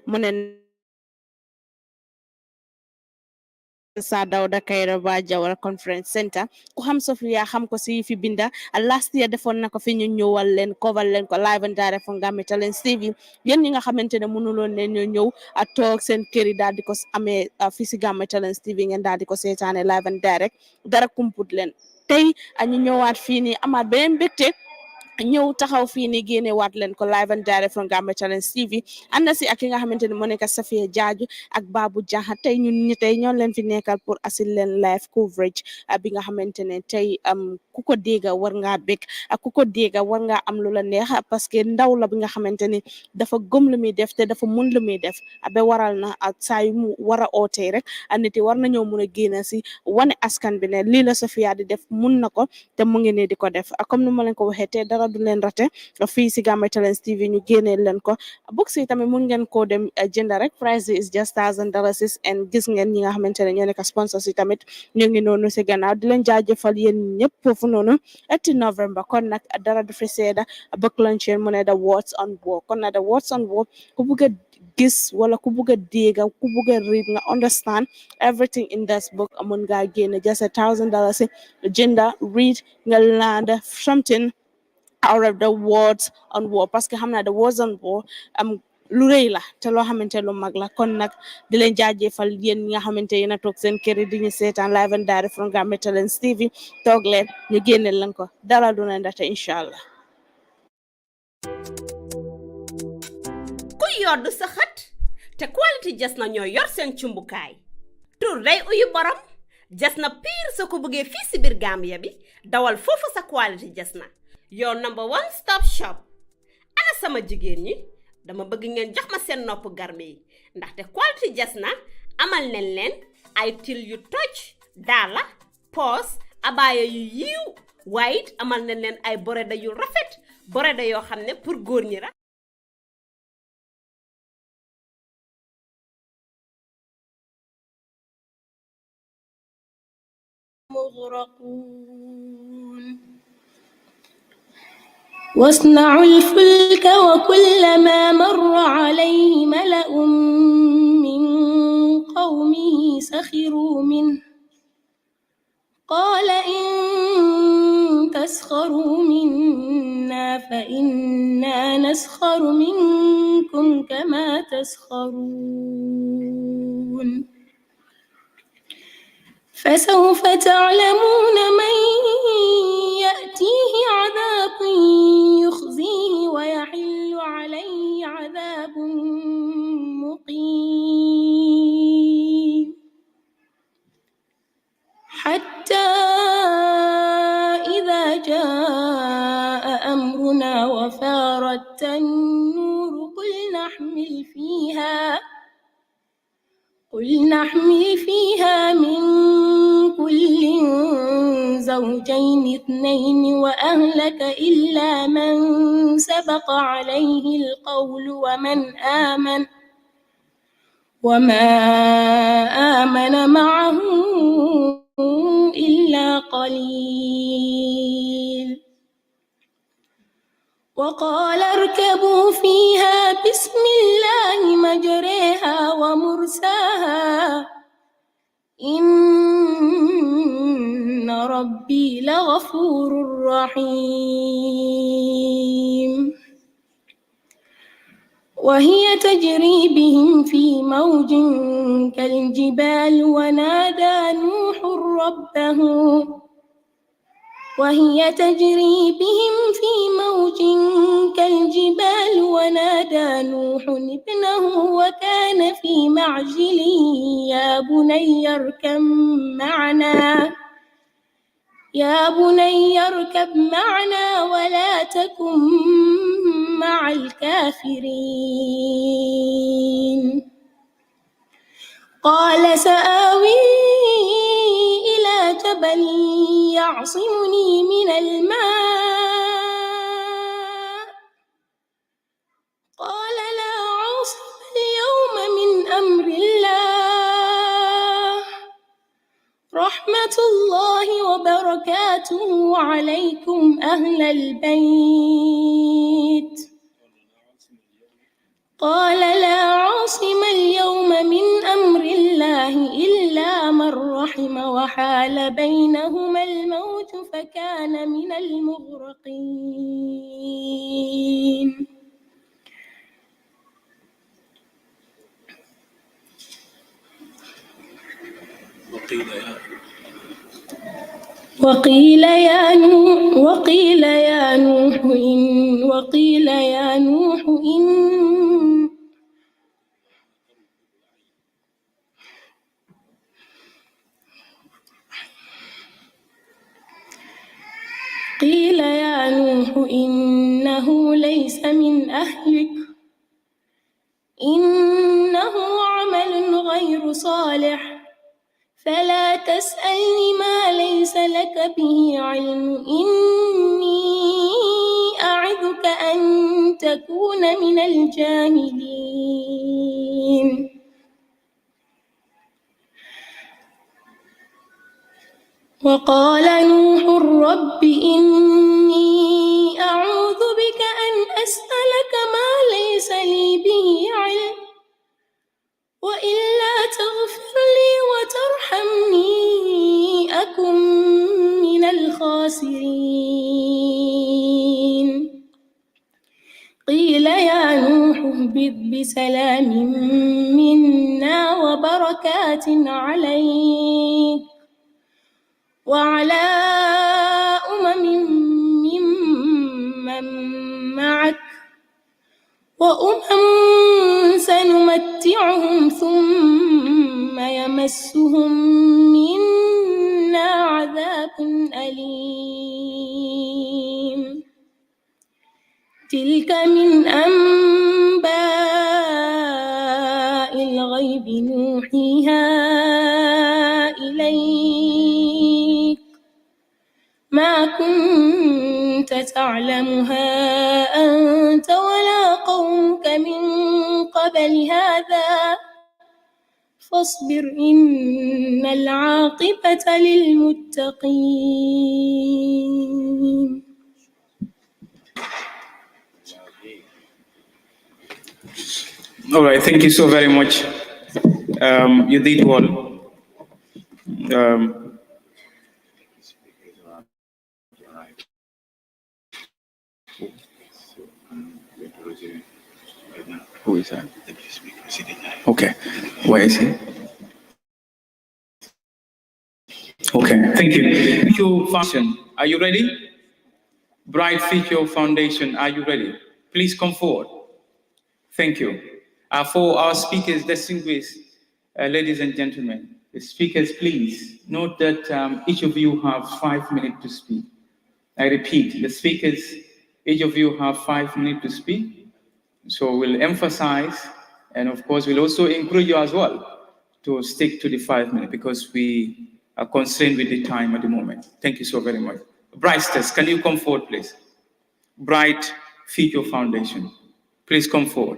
mu ne sa Dawda Kairaba Jawara Conference Center ku xam Sofia xam ko si fi binda last year defoon na ko fi ñu ñëwal leen cover leen ko live and direct from Gambian Talents TV yéen ñi nga xamante ne mënuloon leen ñoo ñëw a toog seen kër yi daal di ko amee fi si Gambian Talents TV ngeen daal di ko seetaane live and direct dara kumput leen tey ñu ñëwaat fii nii amaat beneen mbégte ñëw taxaw fii ni génne waat leen ko live and direct from Gambian Talents TV ànd si ak ki nga xamante ne moo nekk Safia Jaaju ak Babou Jaha tey ñun ñi tey ñoo leen fi nekkal pour asil leen live coverage bi nga xamante ne tey ku ko dégga war ngaa bég ak ku ko dégga war ngaa am lu la neex parce que ndaw la bi nga xamante ni dafa gëm lu muy def te dafa mun lu muy def ba waral na ak saa yu mu war a ootee rek nit yi war nañoo mun a génn si wane askan bi ne lii la Safia di def mun na ko te mu ngi ne di ko def comme ni ma leen ko waxee te dara du leen rate fii si Gambian Talents TV ñu génnee leen ko books yi tamit mun ngeen koo dem jënd rek price is just $1,000 and gis ngeen ñi nga xamante ne ñoo nekk sponsors yi tamit ñu ngi noonu si gannaaw di leen jaajëfal yéen ñëpp foofu noonu 8 November kon nag dara du fi seeda book launching mu ne the words on board kon nag the words on board ku bëgg a gis wala ku bëgg a dégg ku bëgg a read nga understand everything in this book mun ngaa génne just $1,000 jënda read nga land something out of the words on war parce que xam naa the words on war lu rëy la te loo xamante lu mag la kon nag di leen jaajëfal yéen ñi nga xamante yéen a toog seen kër yi di ñu seetaan live and direct from Gambian Talents TV toog leen ñu génneel leen ko dara du leen date incha allah. ku yoddu sa xët te quality jas na ñoo yor seen cumbukaay tur day uyu borom jas na pire soo ko bëggee fii si biir Gambia bi dawal foofu sa quality jas na your number one stop shop ana sama jigéen ñi dama bëgg ngeen jox ma seen nopp garme yi ndaxte quality jas na amal nañ leen ay til yu toj daala poos abaaya yu yiiw waaye it amal nañ leen ay boreda yu rafet boreda yoo xam ne pour góor ñi ra واصنعوا الفلك وكلما مر عليه ملأ من قومه سخروا منه قال إن تسخروا منا فإنا نسخر منكم كما تسخرون فسوف تعلمون من يأتيه عذاب يخزيه ويحل عليه عذاب مقيم حتى إذا جاء أمرنا وفارت النور قل نحمل فيها من كل زوجين اثنين وأهلك إلا من سبق عليه القول وما آمن معه إلا قليل وقال اركبوا فيها بسم الله مجريها ومرساها إن ربي لغفور رحيم وهي تجري بهم في موج كالجبال ونادى نوح ابنه وكان في معزل يا بني اركب معنا ولا تكن مع الكافرين قال سآوي إلى جبل يعصمني من الماء قال لا عاصم اليوم من أمر ورحمة الله وبركاته عليكم أهل البيت. قال لا عاصم اليوم من أمر الله إلا من رحم وحال بينهما الموت فكان من المغرقين. وقيل يا نوح إنه ليس من أهلك إنه عمل غير صالح فلا تسألني ما ليس لك به علم إني أعظك أن تكون من الجاهلين. وقال نوح رب إني أعوذ بك أن أسألك ما ليس لي به علم وإلا تغفر لي وترحمني أكن من الخاسرين. قيل يا نوح اهبط بسلام منا وبركات عليك وعلى ممن معك وأمم سنمتعهم ثم يمسهم منا عذاب أليم. تلك من أنباء الغيب نوحيها إليك ما كنت تعلمها أنت ولا قومك من قبل هذا فاصبر إن العاقبة للمتقين. All right, thank you so very much. You did well. Who is that? Okay, where is he? Okay, thank you. Future Foundation, are you ready? Bright Future Foundation, are you ready? Please come forward. Thank you. For our speakers, distinguished ladies and gentlemen, the speakers, please note that each of you have 5 minutes to speak. I repeat, the speakers, each of you have 5 minutes to speak. So we'll emphasize, and of course, we'll also encourage you as well to stick to the 5 minutes because we are constrained with the time at the moment. Thank you so very much. Brightsters, can you come forward, please? Bright Future Foundation, please come forward.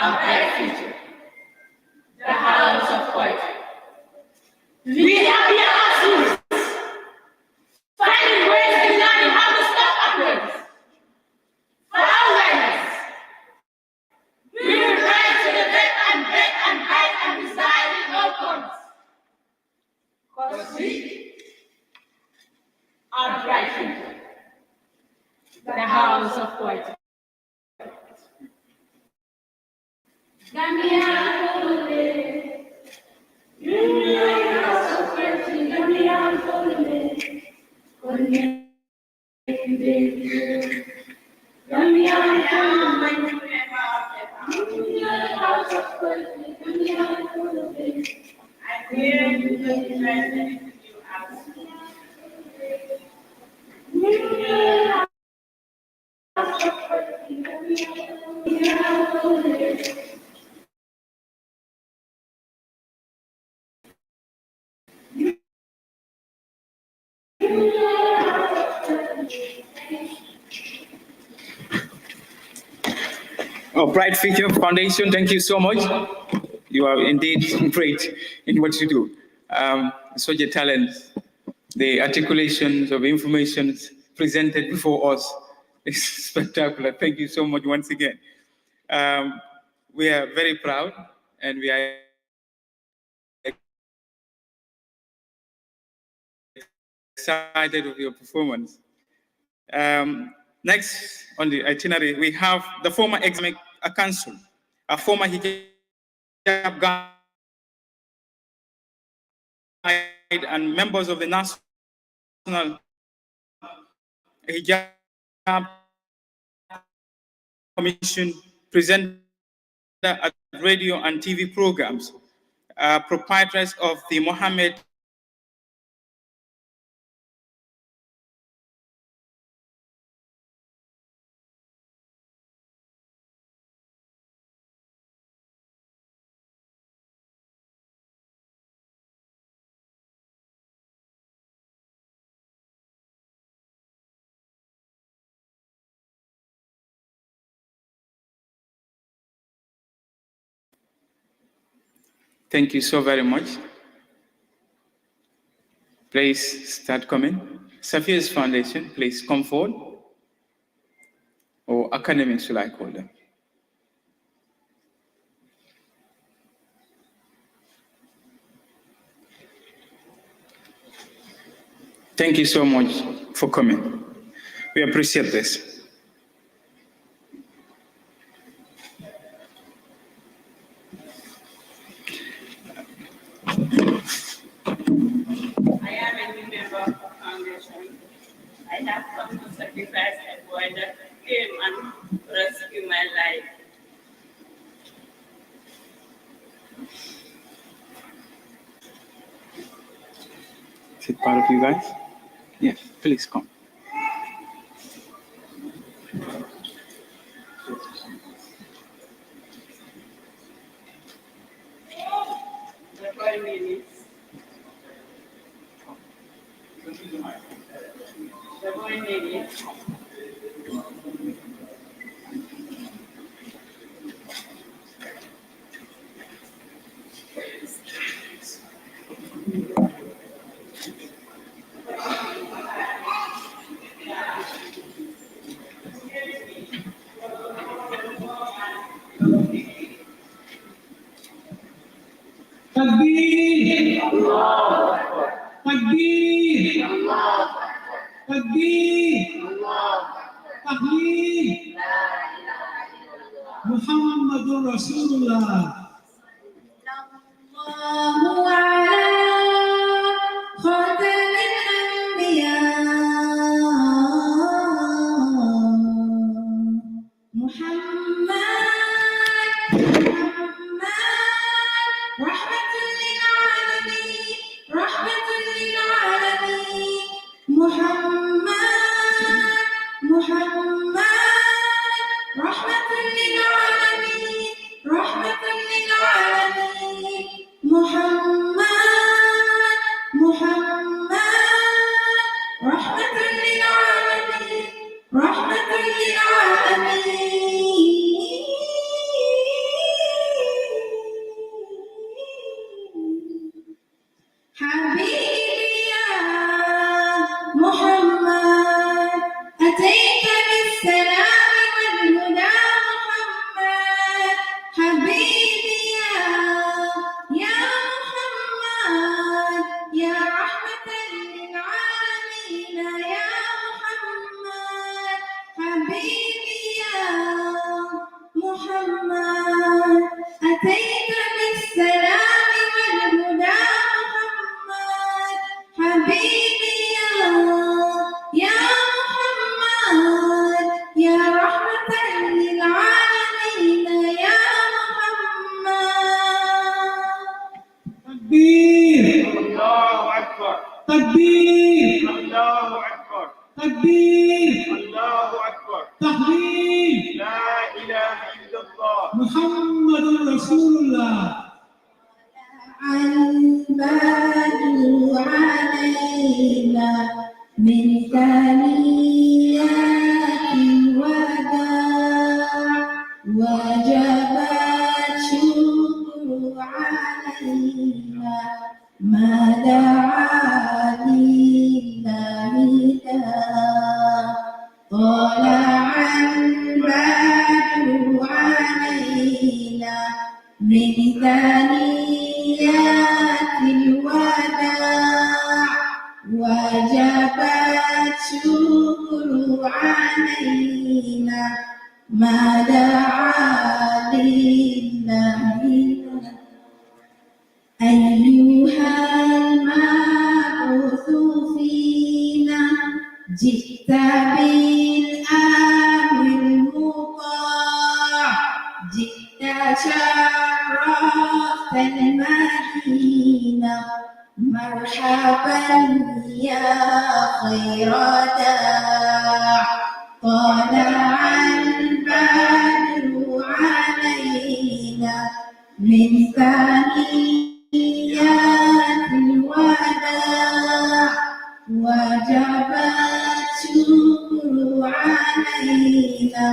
a bright future. The house of poetry. We are here as youth, finding ways in learning how to stop ignorance. For our awareness, we will rise to the dead and beg and hide and desire in all corners. Because we are bright future. The house of poetry. Gambia, house of poetry. Gambia, house of poetry. I hear you present you as Bright Future Foundation, thank you so much. You are indeed great in what you do. Such a talent. The articulations of information presented before us is spectacular. Thank you so much once again. We are very proud and we are excited of your performance. Next on the itinerary, we have the former Islamic Council, a former hijab guide and members of the National Hijab Commission, presenter at radio and TV programs, proprietors of the Mohammed Thank you so very much. Please start coming. Safia's Foundation, please come forward. Or academics, should I call them? Thank you so much for coming. We appreciate this. I have come to sacrifice a boy that came and rescue my life. Is it part of you guys? Yes, please come. The boy name is. The boy name is. Takbir! Takbir! Takbir! Tahleel! Muhammadur Rasulullah. الله على خاتم الأنبياء محمد رحمة للعالمين محمد رحمة للعالمين Muhammadur Rasulullah. البدر علينا من ثنيات الوداع وجب الشكر علينا ما دعا لله داع طلع البدر علينا من ثنيات الوداع وجب الشكر علينا ما دعا لله أيها المبعوث فينا جئت بالأمر المطاع جئت شرفت المدينة مرحبا يا خير داع طلع البدر علينا من ثنيات الوداع وجب الشكر علينا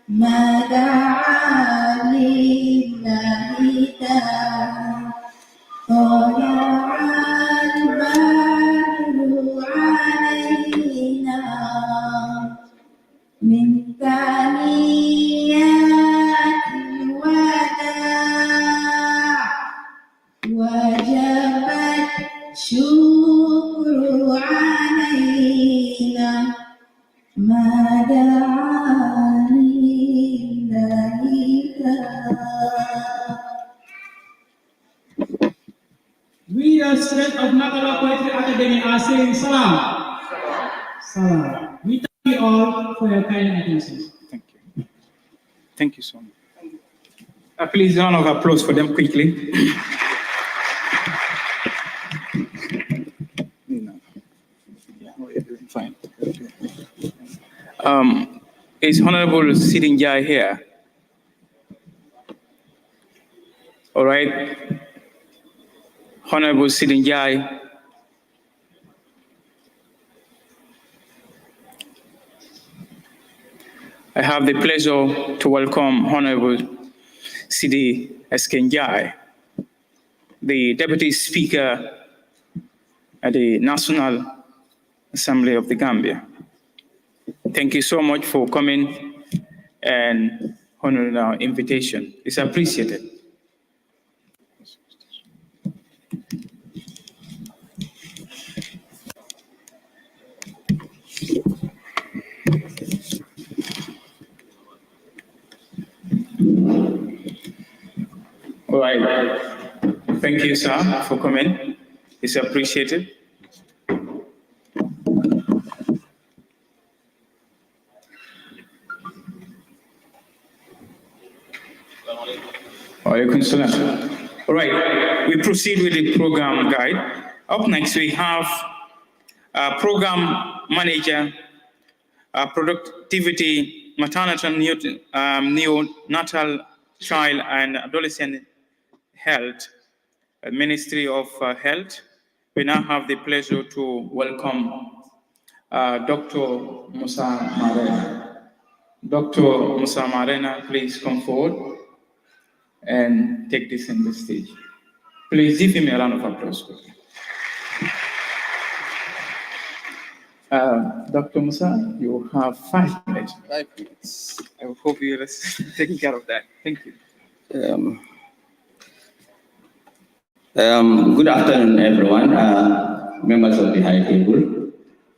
ما دعا لله داع طلع البدر علينا من ثنيات الوداع وجب الشكر علينا ما دعا لله We, the students of Maternal Poetry Academy, are saying salam. Salam. We thank you all for your kind attention. Thank you. Thank you so much. Please, round of applause for them quickly. No. Yeah, we're doing fine. Is Honorable Sidin Jai here? All right. Honorable Sidin Jai. I have the pleasure to welcome Honorable Sidi Eskenjai, the Deputy Speaker at the National Assembly of the Gambia. Thank you so much for coming and honoring our invitation. It's appreciated. All right. Thank you, sir, for coming. It's appreciated. Walaikum salam. All right, we proceed with the program guide. Up next, we have program manager, productivity, maternal and neonatal child and adolescent health, Ministry of Health. We now have the pleasure to welcome Dr. Musa Marena. Dr. Musa Marena, please come forward and take this in the stage. Please give him a round of applause. Dr. Musa, you have 5 minutes. 5 minutes. I hope you're taking care of that. Thank you. Good afternoon, everyone. Members of the High Table,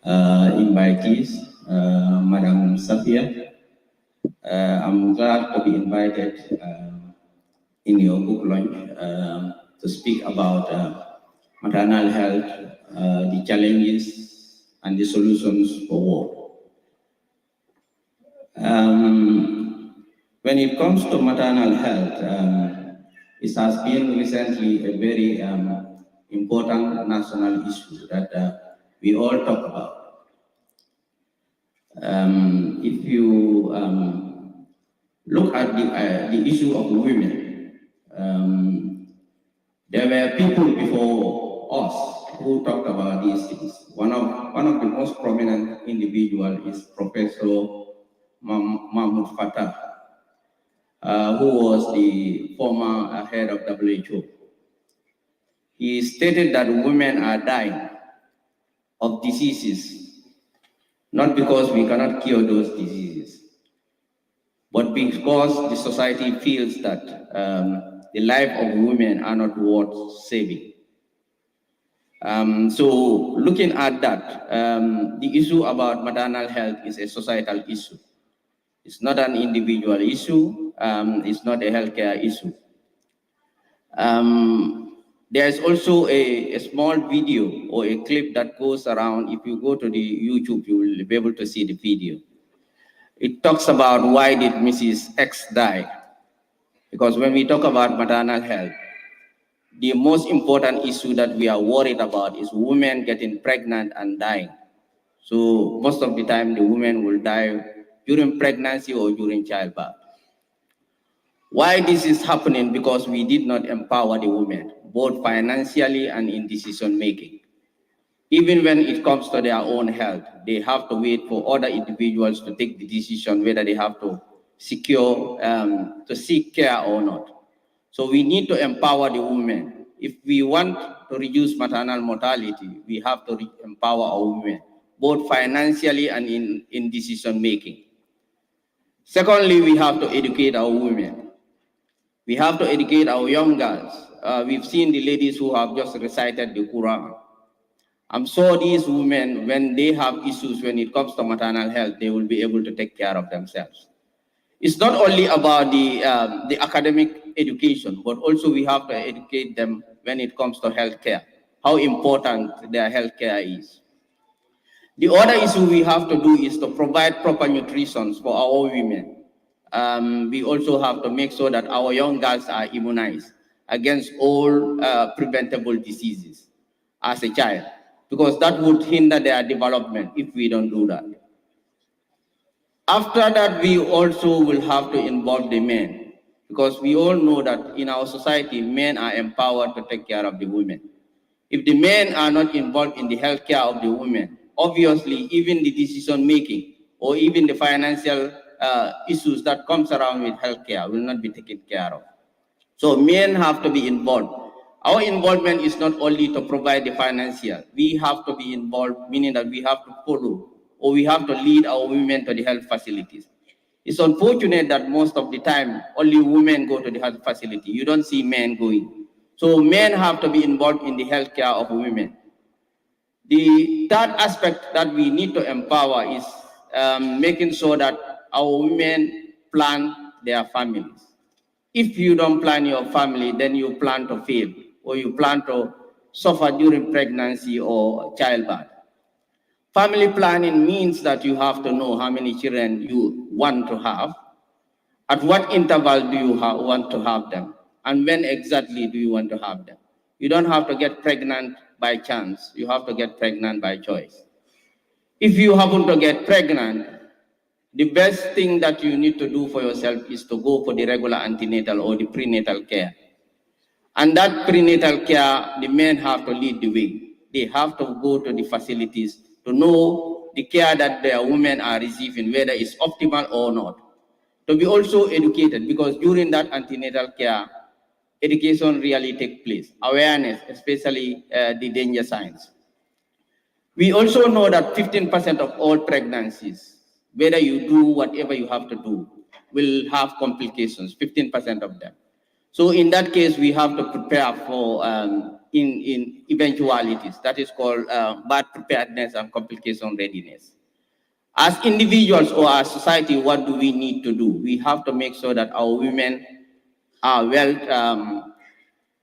invitees, Madam Safia. I'm glad to be invited in your book launch to speak about maternal health, the challenges and the solutions for war. When it comes to maternal health, it has been recently a very important national issue that we all talk about. If you look at the issue of women, There were people before us who talked about these things. One of the most prominent individuals is Professor Mahmoud Fatah, who was the former head of WHO. He stated that women are dying of diseases, not because we cannot cure those diseases, but because the society feels that the life of women are not worth saving. So looking at that, the issue about maternal health is a societal issue. It's not an individual issue. It's not a healthcare issue. There's also a small video or a clip that goes around. If you go to the YouTube, you will be able to see the video. It talks about why did Mrs. X die? Because when we talk about maternal health, the most important issue that we are worried about is women getting pregnant and dying. So most of the time, the women will die during pregnancy or during childbirth. Why this is happening? Because we did not empower the women, both financially and in decision making. Even when it comes to their own health, they have to wait for other individuals to take the decision whether they have to secure, to seek care or not. So we need to empower the women. If we want to reduce maternal mortality, we have to empower our women, both financially and in decision making. Secondly, we have to educate our women. We have to educate our young girls. We've seen the ladies who have just recited the Quran. I'm sure these women, when they have issues when it comes to maternal health, they will be able to take care of themselves. It's not only about the academic education, but also we have to educate them when it comes to healthcare, how important their healthcare is. The other issue we have to do is to provide proper nutrition for our women. We also have to make sure that our young girls are immunized against all preventable diseases as a child, because that would hinder their development if we don't do that. After that, we also will have to involve the men, because we all know that in our society, men are empowered to take care of the women. If the men are not involved in the health care of the women, obviously, even the decision making or even the financial issues that comes around with healthcare will not be taken care of. So men have to be involved. Our involvement is not only to provide the financial. We have to be involved, meaning that we have to follow or we have to lead our women to the health facilities. It's unfortunate that most of the time only women go to the health facility. You don't see men going. So men have to be involved in the health care of women. The third aspect that we need to empower is making sure that our women plan their families. If you don't plan your family, then you plan to fail or you plan to suffer during pregnancy or childbirth. Family planning means that you have to know how many children you want to have, at what interval do you want to have them, and when exactly do you want to have them. You don't have to get pregnant by chance. You have to get pregnant by choice. If you happen to get pregnant, the best thing that you need to do for yourself is to go for the regular antenatal or the prenatal care. And that prenatal care, the men have to lead the way. They have to go to the facilities to know the care that their women are receiving, whether it's optimal or not. To be also educated, because during that antenatal care, education really takes place. Awareness, especially the danger signs. We also know that 15% of all pregnancies, whether you do whatever you have to do, will have complications, 15% of them. So in that case, we have to prepare for in eventualities. That is called bad preparedness and complication readiness. As individuals or as society, what do we need to do? We have to make sure that our women are well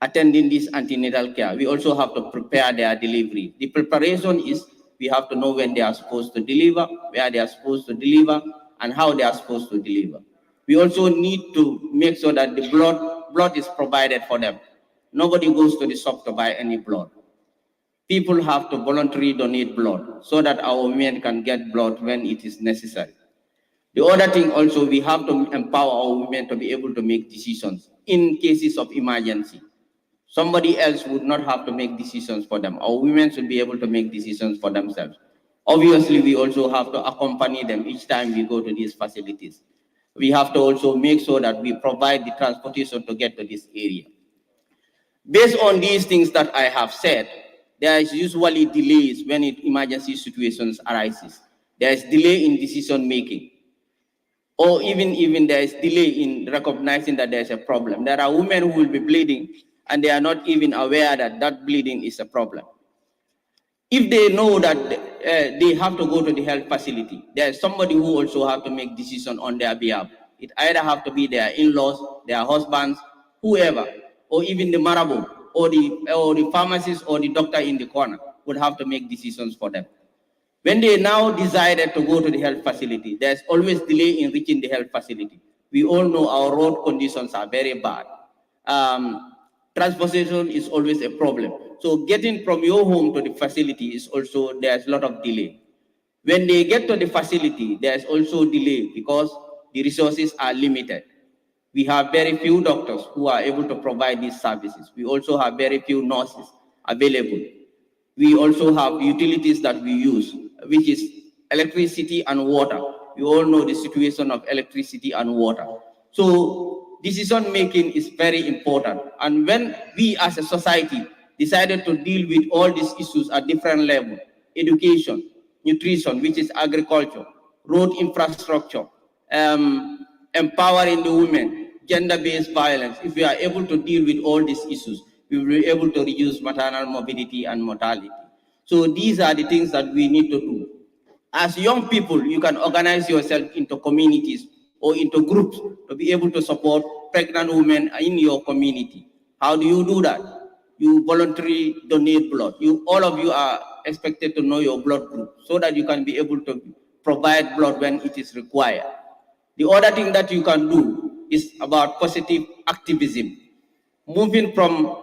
attending this antenatal care. We also have to prepare their delivery. The preparation is we have to know when they are supposed to deliver, where they are supposed to deliver, and how they are supposed to deliver. We also need to make sure that the blood is provided for them. Nobody goes to the shop to buy any blood. People have to voluntarily donate blood so that our women can get blood when it is necessary. The other thing also, we have to empower our women to be able to make decisions in cases of emergency. Somebody else would not have to make decisions for them. Our women should be able to make decisions for themselves. Obviously, we also have to accompany them each time we go to these facilities. We have to also make sure that we provide the transportation to get to this area. Based on these things that I have said, there is usually delays when emergency situations arises. There is delay in decision making, or even there is delay in recognizing that there is a problem. There are women who will be bleeding and they are not even aware that that bleeding is a problem. If they know that they have to go to the health facility, there is somebody who also have to make decision on their behalf. It either have to be their in-laws, their husbands, whoever, or even the marabout, or the pharmacist or the doctor in the corner would have to make decisions for them. When they now decided to go to the health facility, there's always delay in reaching the health facility. We all know our road conditions are very bad. Transportation is always a problem. So getting from your home to the facility is also, there's a lot of delay. When they get to the facility, there's also delay because the resources are limited. We have very few doctors who are able to provide these services. We also have very few nurses available. We also have utilities that we use, which is electricity and water. We all know the situation of electricity and water. So decision making is very important. And when we as a society decided to deal with all these issues at different levels, education, nutrition, which is agriculture, road infrastructure, empowering the women, gender-based violence, if we are able to deal with all these issues, we will be able to reduce maternal morbidity and mortality. So these are the things that we need to do. As young people, you can organize yourself into communities or into groups to be able to support pregnant women in your community. How do you do that? You voluntarily donate blood. All of you are expected to know your blood group so that you can be able to provide blood when it is required. The other thing that you can do is about positive activism, moving from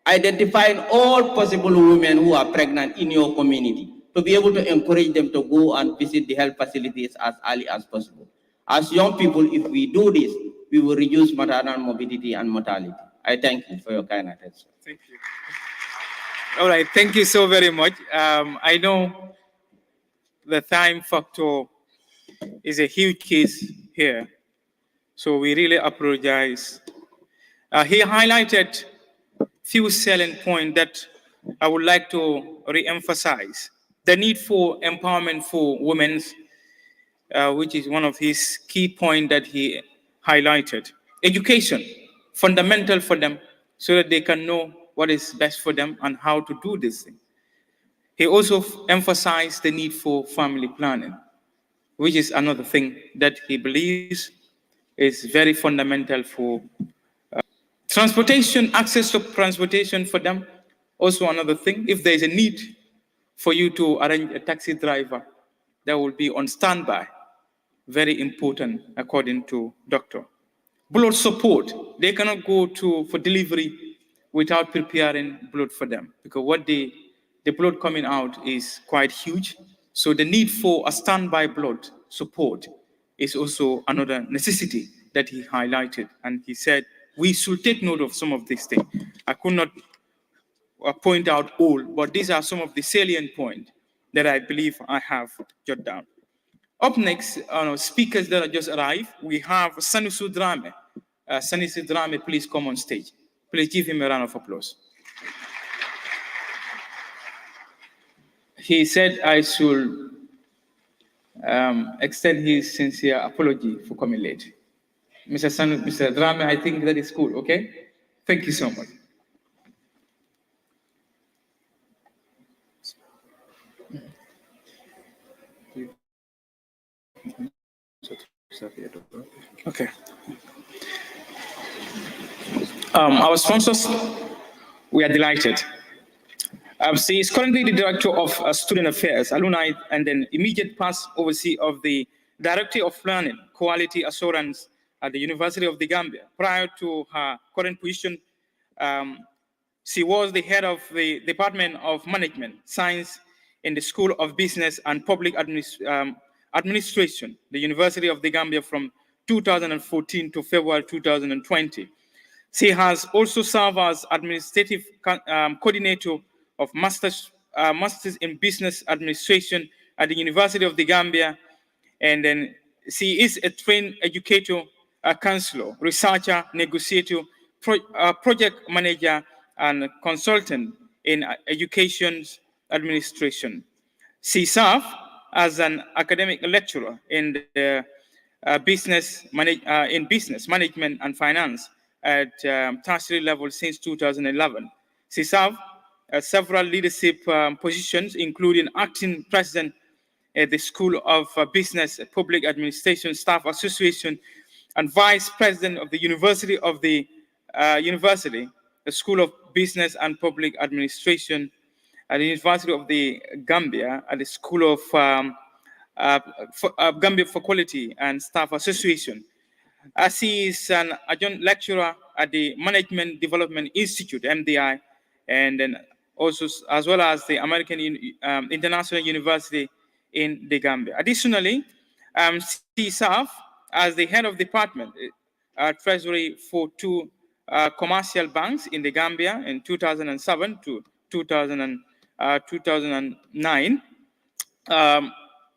identifying all possible women who are pregnant in your community to be able to encourage them to go and visit the health facilities as early as possible. As young people, if we do this, we will reduce maternal morbidity and mortality. I thank you for your kind attention. Thank you. All right, thank you so very much. I know the time factor is a huge case here, so we really apologize. He highlighted few salient points that I would like to re-emphasize. The need for empowerment for women, which is one of his key points that he highlighted. Education, fundamental for them, so that they can know what is best for them and how to do this thing. He also emphasized the need for family planning, which is another thing that he believes is very fundamental for transportation, access to transportation for them. Also another thing, if there is a need for you to arrange a taxi driver that will be on standby, very important according to doctor. Blood support, they cannot go for delivery without preparing blood for them because the blood coming out is quite huge. So the need for a standby blood support is also another necessity that he highlighted. And he said, we should take note of some of these things. I could not point out all, but these are some of the salient points that I believe I have jotted down. Up next, speakers that just arrived, we have Saffiatou Joof. Saffiatou Joof, please come on stage. Please give him a round of applause. He said I should extend his sincere apology for coming late. Mr. Drame, I think that is cool, okay? Thank you so much. Okay. Our sponsors, we are delighted. She is currently the Director of Student Affairs, Alumni, and then immediate past overseer of the Director of Planning, Quality Assurance at the University of the Gambia. Prior to her current position, she was the head of the Department of Management, Science in the School of Business and Public Administration, the University of the Gambia from 2014 to February 2020. She has also served as administrative coordinator of Masters in Business Administration at the University of the Gambia. And then she is a trained educator, a counselor, researcher, negotiator, project manager, and consultant in education administration. She served as an academic lecturer in the business management and finance at tertiary level since 2011. She served several leadership positions, including acting president at the School of Business Public Administration Staff Association and vice president of the University the School of Business and Public Administration at the University of the Gambia, at the School of Gambia for Quality and Staff Association. He is an adjunct lecturer at the Management Development Institute, MDI, and then also as well as the American International University in the Gambia. Additionally, she served as the head of department treasury for two commercial banks in the Gambia in 2007 to 2009,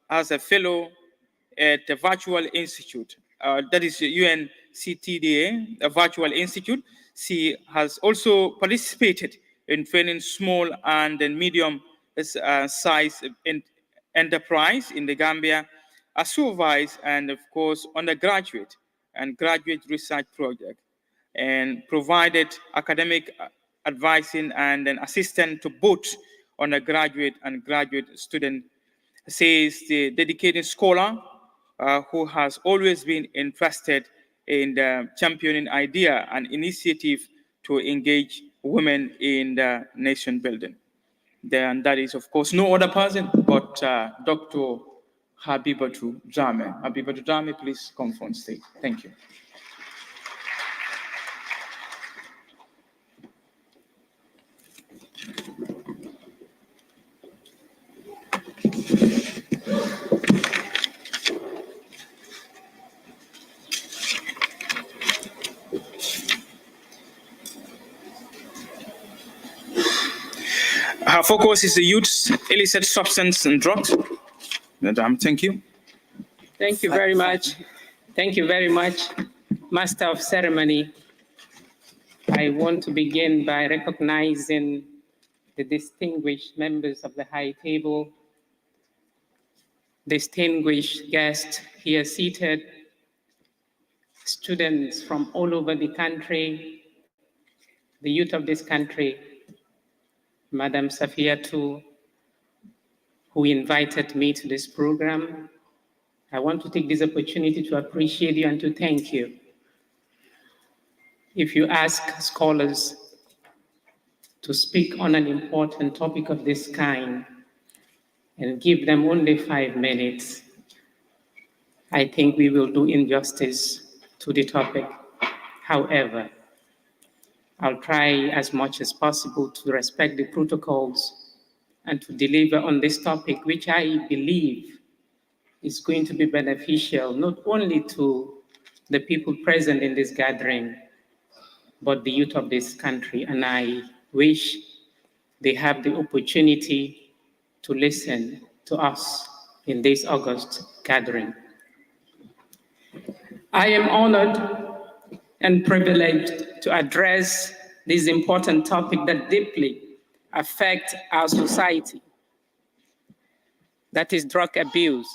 as a fellow at the Virtual Institute, that is UNCTDA, a Virtual Institute. She has also participated in training small and medium size enterprise in the Gambia, as supervised and of course undergraduate and graduate research project, and provided academic advising and an assistance to both undergraduate and graduate students. She is the dedicated scholar who has always been interested in the championing idea and initiative to engage women in the nation building. Then that is, of course, no other person but Dr. Habibatou Jame. Habibatou Jame, please come on stage. Thank you. Her focus is the youth's illicit substance and drugs. Madam, thank you. Thank you very much. Thank you very much, Master of Ceremony. I want to begin by recognizing the distinguished members of the High Table, distinguished guests here seated, students from all over the country, the youth of this country, Madam Saffiatou, who invited me to this program. I want to take this opportunity to appreciate you and to thank you. If you ask scholars to speak on an important topic of this kind and give them only 5 minutes, I think we will do injustice to the topic. However, I'll try as much as possible to respect the protocols and to deliver on this topic, which I believe is going to be beneficial not only to the people present in this gathering, but the youth of this country. And I wish they have the opportunity to listen to us in this August gathering. I am honored and privileged to address this important topic that deeply affects our society, that is drug abuse.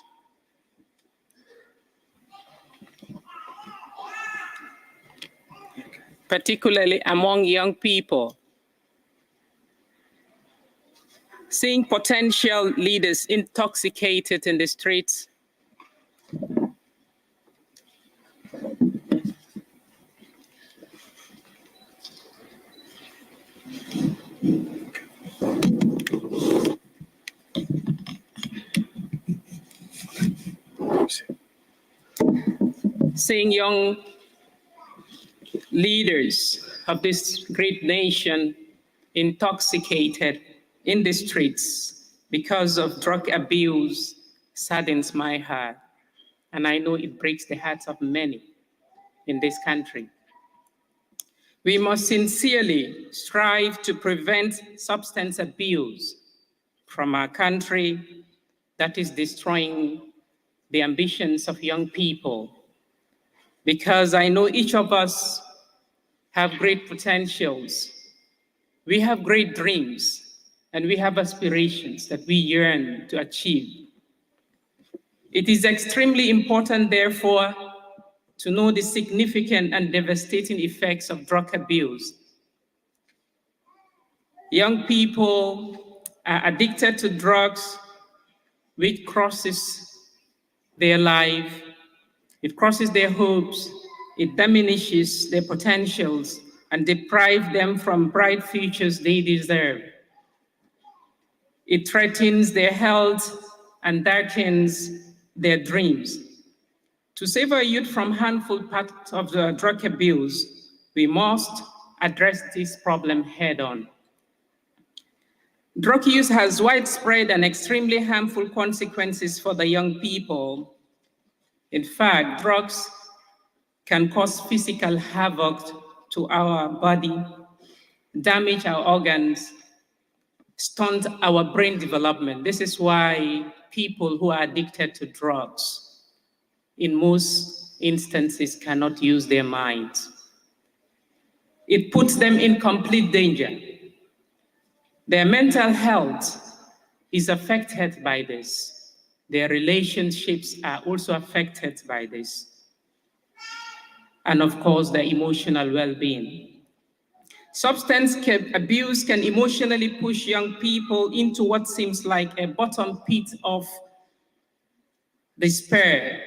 Particularly among young people. Seeing potential leaders intoxicated in the streets, seeing young leaders of this great nation intoxicated in the streets because of drug abuse saddens my heart. And I know it breaks the hearts of many in this country. We must sincerely strive to prevent substance abuse from our country that is destroying the ambitions of young people. Because I know each of us have great potentials. We have great dreams, and we have aspirations that we yearn to achieve. It is extremely important, therefore, to know the significant and devastating effects of drug abuse. Young people are addicted to drugs, which crosses their life, it crosses their hopes, it diminishes their potentials, and deprives them from bright futures they deserve. It threatens their health and darkens their dreams. To save our youth from harmful parts of the drug abuse, we must address this problem head-on. Drug use has widespread and extremely harmful consequences for the young people. In fact, drugs can cause physical havoc to our body, damage our organs, stunt our brain development. This is why people who are addicted to drugs, in most instances, cannot use their minds. It puts them in complete danger. Their mental health is affected by this. Their relationships are also affected by this. And of course, their emotional well-being. Substance abuse can emotionally push young people into what seems like a bottom pit of despair.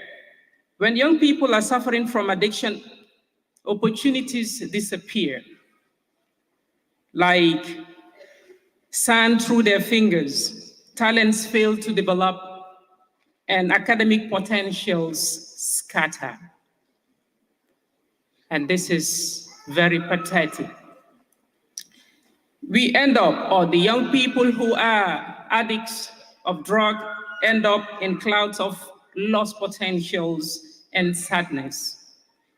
When young people are suffering from addiction, opportunities disappear, like sand through their fingers. Talents fail to develop, and academic potentials scatter. And this is very pathetic. We end up, or the young people who are addicts of drug end up in clouds of lost potentials and sadness.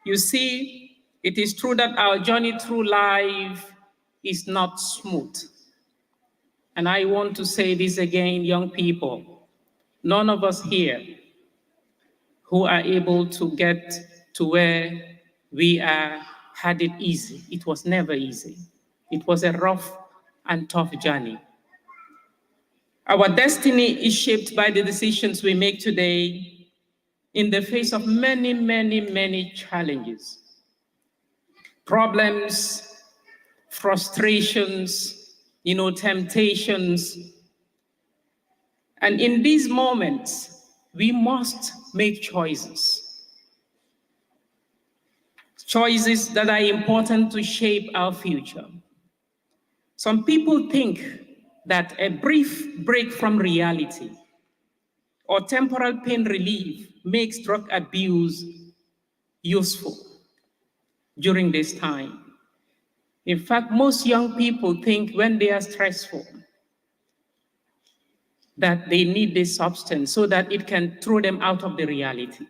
You see, it is true that our journey through life is not smooth. And I want to say this again, young people. None of us here who are able to get to where we are had it easy. It was never easy. It was a rough and tough journey. Our destiny is shaped by the decisions we make today in the face of many, many, many challenges, problems, frustrations, temptations. And in these moments, we must make choices. Choices that are important to shape our future. Some people think that a brief break from reality or temporal pain relief makes drug abuse useful during this time. In fact, most young people think when they are stressful that they need this substance so that it can throw them out of the reality,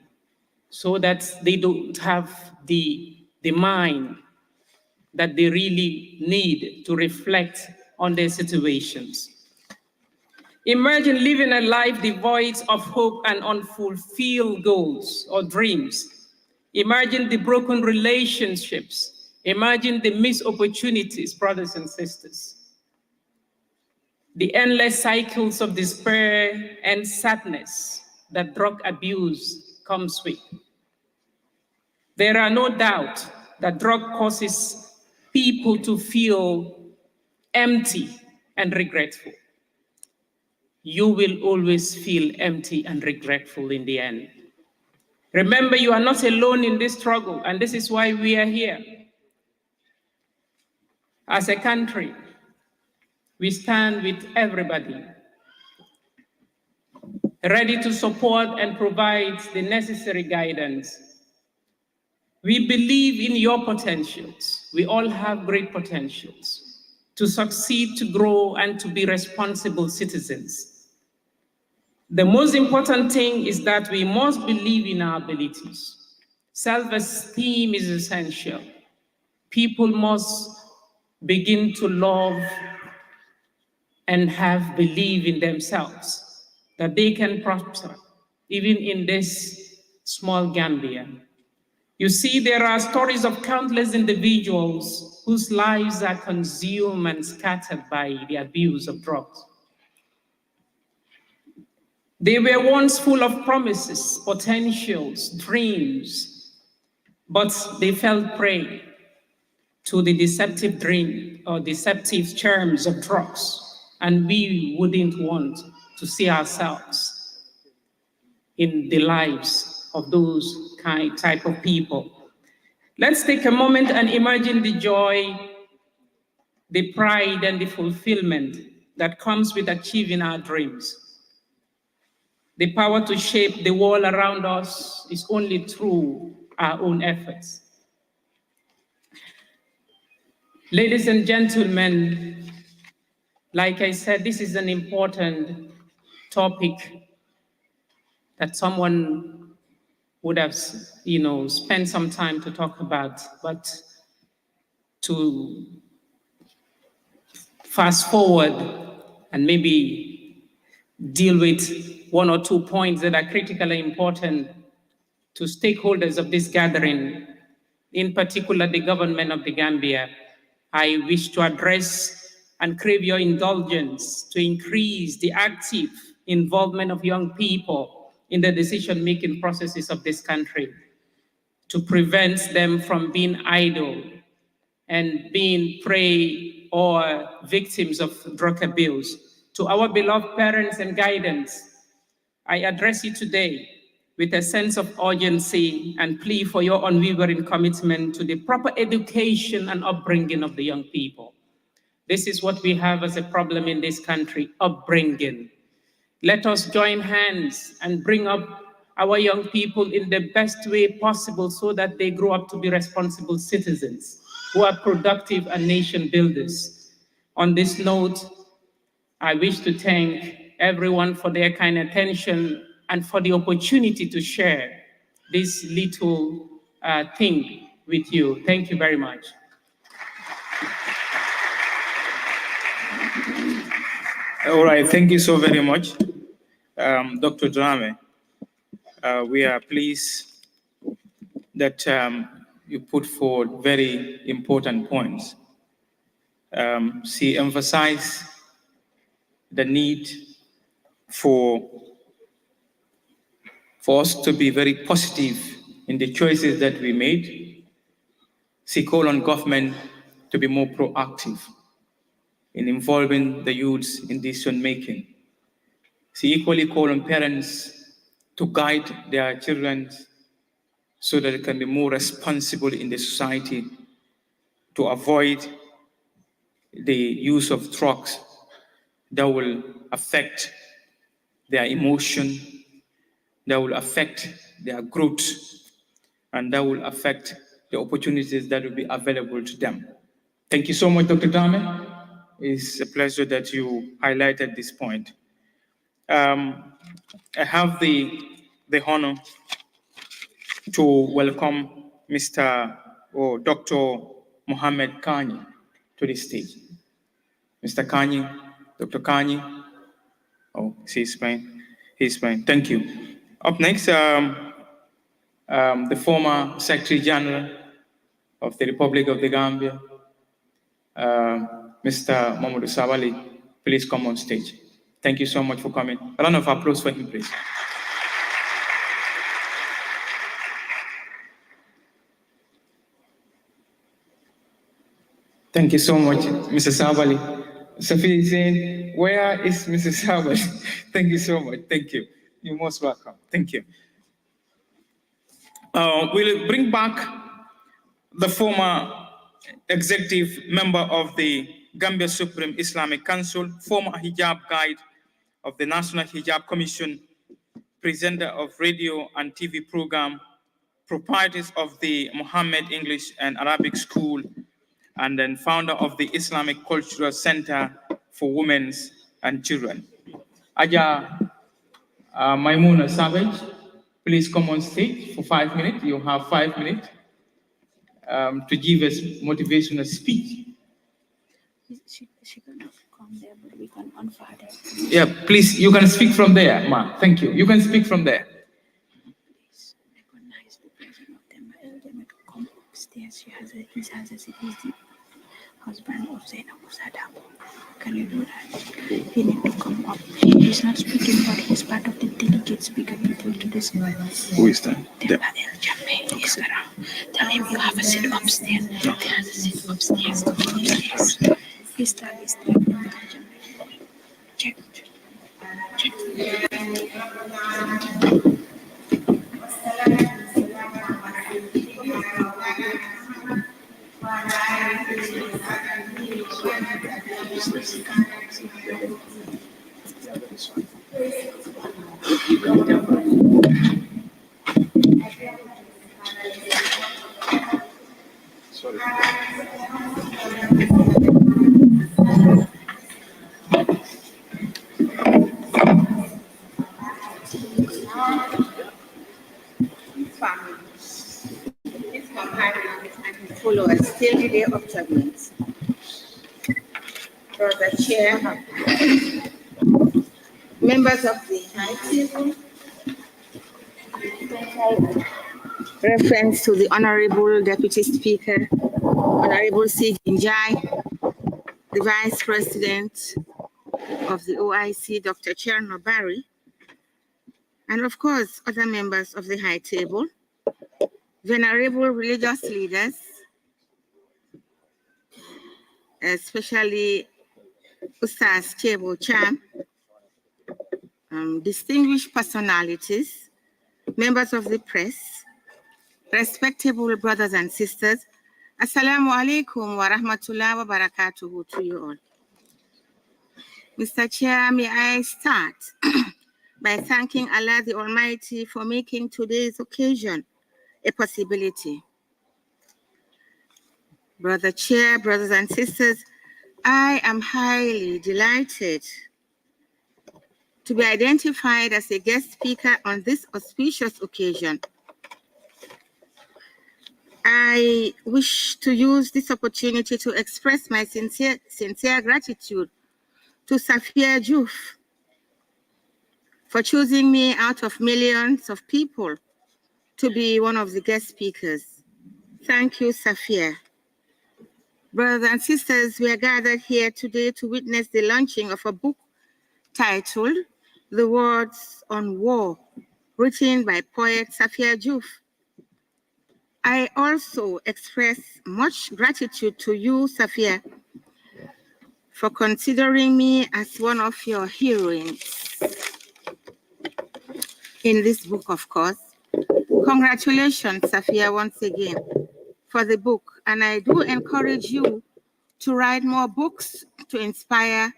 so that they don't have the mind that they really need to reflect on their situations. Imagine living a life devoid of hope and unfulfilled goals or dreams. Imagine the broken relationships. Imagine the missed opportunities, brothers and sisters. The endless cycles of despair and sadness that drug abuse comes with. There are no doubt that drug causes people to feel empty and regretful. You will always feel empty and regretful in the end. Remember, you are not alone in this struggle, and this is why we are here. As a country, we stand with everybody, ready to support and provide the necessary guidance. We believe in your potentials. We all have great potentials to succeed, to grow, and to be responsible citizens. The most important thing is that we must believe in our abilities. Self-esteem is essential. people must begin to love and have belief in themselves, that they can prosper, even in this small Gambia. You see, there are stories of countless individuals whose lives are consumed and scattered by the abuse of drugs. They were once full of promises, potentials, dreams, but they fell prey to the deceptive dream or deceptive charms of drugs. And we wouldn't want to see ourselves in the lives of those type of people. Let's take a moment and imagine the joy, the pride, and the fulfillment that comes with achieving our dreams. The power to shape the world around us is only through our own efforts. Ladies and gentlemen, like I said, this is an important topic that someone would have, spent some time to talk about, but to fast forward and maybe deal with one or two points that are critically important to stakeholders of this gathering, in particular the government of the Gambia, I wish to address and crave your indulgence to increase the active involvement of young people in the decision-making processes of this country, to prevent them from being idle and being prey or victims of drug abuse. To our beloved parents and guidance, I address you today with a sense of urgency and plea for your unwavering commitment to the proper education and upbringing of the young people. This is what we have as a problem in this country, upbringing. Let us join hands and bring up our young people in the best way possible so that they grow up to be responsible citizens who are productive and nation builders. On this note, I wish to thank everyone for their kind attention and for the opportunity to share this little thing with you. Thank you very much. All right, thank you so very much, Dr. Drame. We are pleased that you put forward very important points. She emphasized the need for us to be very positive in the choices that we made. She called on government to be more proactive in involving the youths in decision-making. She equally called on parents to guide their children so that they can be more responsible in the society, to avoid the use of drugs that will affect their emotion, that will affect their growth, and that will affect the opportunities that will be available to them. Thank you so much, Dr. Dame. It's a pleasure that you highlighted this point. I have the honor to welcome Dr. Mohammed Kani to the stage. Mr. Kani, Dr. Kani. Oh, he's fine. He's fine. Thank you. Up next, the former Secretary General of the Republic of the Gambia, Mr. Mamadou Sabali, please come on stage. Thank you so much for coming. A round of applause for him, please. Thank you so much, Mr. Sabali. Sophie is saying, where is Mr. Sabali? Thank you so much. Thank you. You're most welcome. Thank you. We'll bring back the former executive member of the Gambia Supreme Islamic Council, former hijab guide of the National Hijab Commission, presenter of radio and TV program, proprietors of the Muhammad English and Arabic School, and then founder of the Islamic Cultural Center for Women and Children. Aja Maimuna Savage, please come on stage for 5 minutes. You have 5 minutes. to give us motivational speech. She cannot come there, but we can unfurl it. Yeah, please, you can speak from there, ma. Thank you. You can speak from there. Please recognize the presence of them. Elder to come upstairs. He has the husband of Zainab Sadam. Can you do that? He need to come up. He's not speaking, but he's part of the delegate speaker people to this. Who is that? He's around. Tell him you have a seat upstairs. He has a seat upstairs. Come upstairs. He's there. Check. His companions and his followers till the day of judgment. Brother Chair, members of the High Table, reference to the Honorable Deputy Speaker, Honorable C. Njai, the Vice President of the OIC, Dr. Cherno Barry, and of course, other members of the High Table, venerable religious leaders, especially Ustaz Chebo Cham, distinguished personalities, members of the press, respectable brothers and sisters, Assalamu alaikum wa rahmatullahi wa barakatuhu to you all. Mr. Chair, may I start by thanking Allah the Almighty for making today's occasion a possibility. Brother Chair, brothers and sisters, I am highly delighted to be identified as a guest speaker on this auspicious occasion. I wish to use this opportunity to express my sincere gratitude to Saffiatou Joof for choosing me out of millions of people to be one of the guest speakers. Thank you, Safia. Brothers and sisters, we are gathered here today to witness the launching of a book titled The Words on War, written by poet Saffiatou Joof. I also express much gratitude to you, Safia, for considering me as one of your heroines in this book, of course. Congratulations, Safia, once again for the book. And I do encourage you to write more books to inspire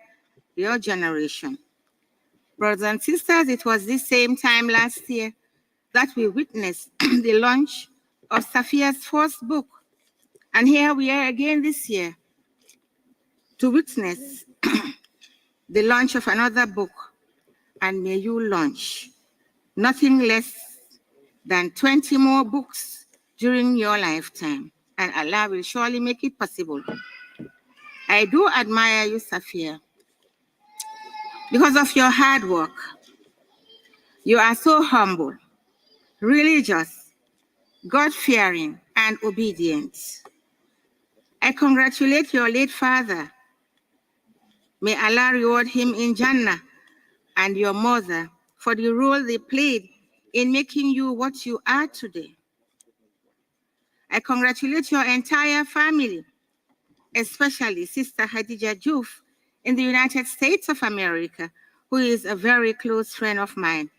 your generation. Brothers and sisters, it was this same time last year that we witnessed the launch of Safia's first book. And here we are again this year to witness the launch of another book. And may you launch nothing less than 20 more books during your lifetime. And Allah will surely make it possible. I do admire you, Safia, because of your hard work. You are so humble, religious, God-fearing, and obedient. I congratulate your late father. May Allah reward him in Jannah, and your mother for the role they played in making you what you are today. I congratulate your entire family, especially Sister Khadija Joof in the United States of America, who is a very close friend of mine.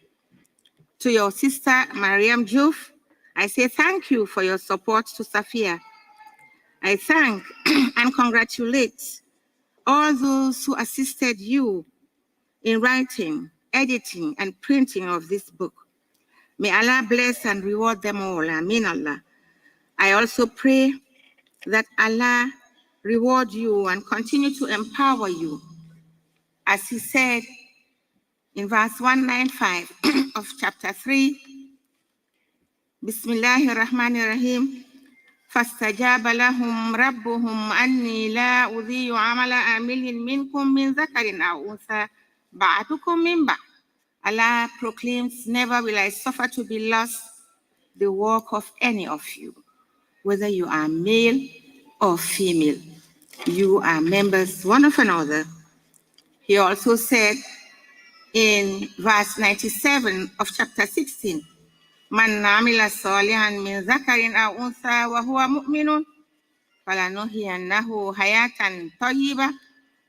To your sister, Mariam Joof, I say thank you for your support to Safia. I thank and congratulate all those who assisted you in writing, editing, and printing of this book. May Allah bless and reward them all. Amin Allah. I also pray that Allah reward you and continue to empower you. As he said in verse 195 of chapter 3, Bismillahir Rahmanir Rahim, فاستجاب لهم ربهم أني لا أضيع عمل عامل منكم من ذكر أو أنثى بعضكم من بعض. Allah proclaims, never will I suffer to be lost the work of any of you, whether you are male or female. You are members one of another. He also said in verse 97 of chapter 16, Man amila salihan min zakarin aw untha wa huwa mu'minun falanuhyiyannahu hayatan tayyiba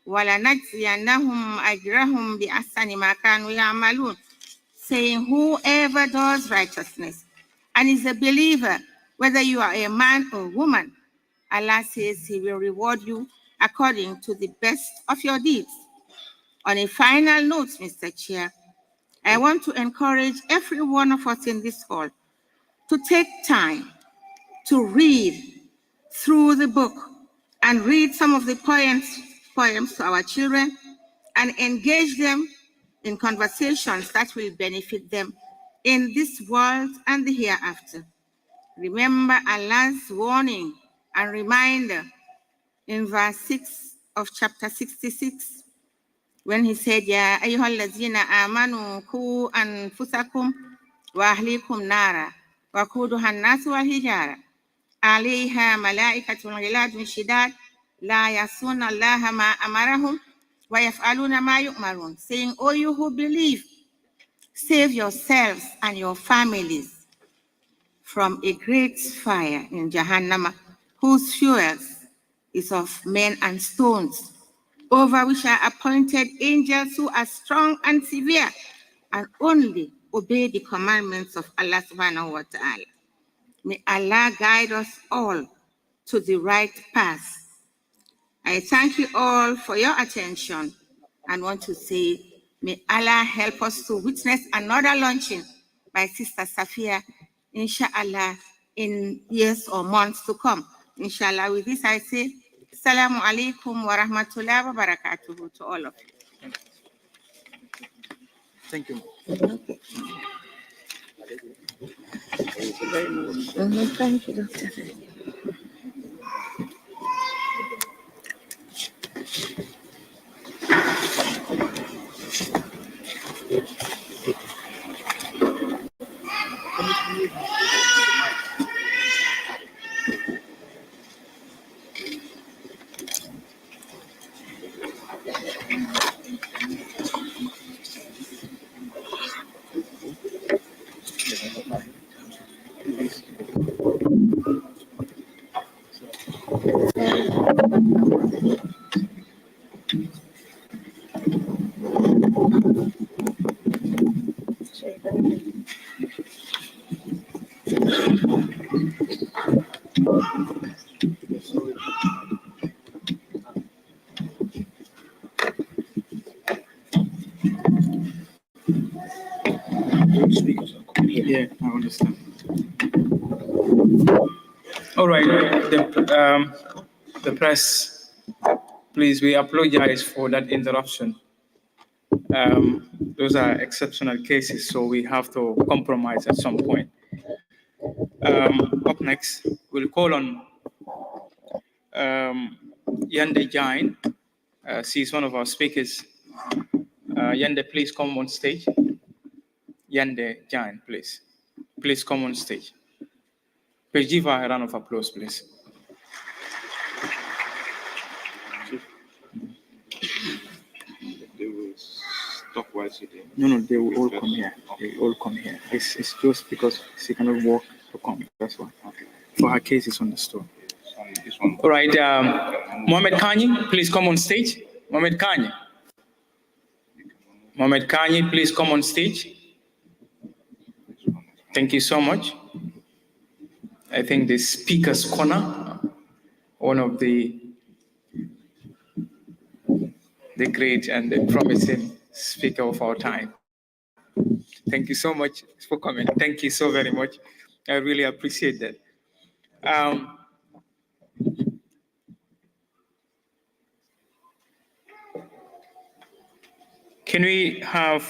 wa lanajziyannahum ajrahum bi ahsani ma kanu ya'malun, saying, whoever does righteousness and is a believer, whether you are a man or woman, Allah says he will reward you according to the best of your deeds. On a final note, Mr. Chair, I want to encourage every one of us in this hall to take time to read through the book and read some of the poems to our children and engage them in conversations that will benefit them in this world and the hereafter. Remember Allah's warning and reminder in verse 6 of chapter 66, when he said, Ya ayyuhallazina amanu ku anfusakum wa ahlikum nara wa kuduha an-nasu wal hijara alayha malaikatun ghiladun shidad la yasuna allaha ma amarahum wa yaf'aluna ma yu'marun, saying, O you who believe, save yourselves and your families from a great fire in Jahannam, whose fuels is of men and stones, over which are appointed angels who are strong and severe and only obey the commandments of Allah subhanahu wa ta'ala. May Allah guide us all to the right path. I thank you all for your attention and want to say, may Allah help us to witness another launching by Sister Safia, inshallah, in years or months to come. Inshallah, with this I say, Assalamu alaikum wa rahmatullahi wa barakatuhu to all of you. Thank you. Okay. Thank you, Doctor. Yeah, I understand. All right, the press, please, we apologize for that interruption. Those are exceptional cases, so we have to compromise at some point. Up next, we'll call on Yande Jain. She's one of our speakers. Yande, please come on stage. Yande Jain, please. Please come on stage. Please give her a round of applause, please. They will stop while sitting. No, they will all come here. They will all come here. It's just because she cannot walk to come. That's why. Okay. For her case, it's on the store. This one. All right. Mohamed Kanye, please come on stage. Mohamed Kanye. Mohamed Kanye, please come on stage. Thank you so much. I think the Speaker's Corner, one of the great and the promising speaker of our time. Thank you so much for coming. Thank you so very much. I really appreciate that. Can we have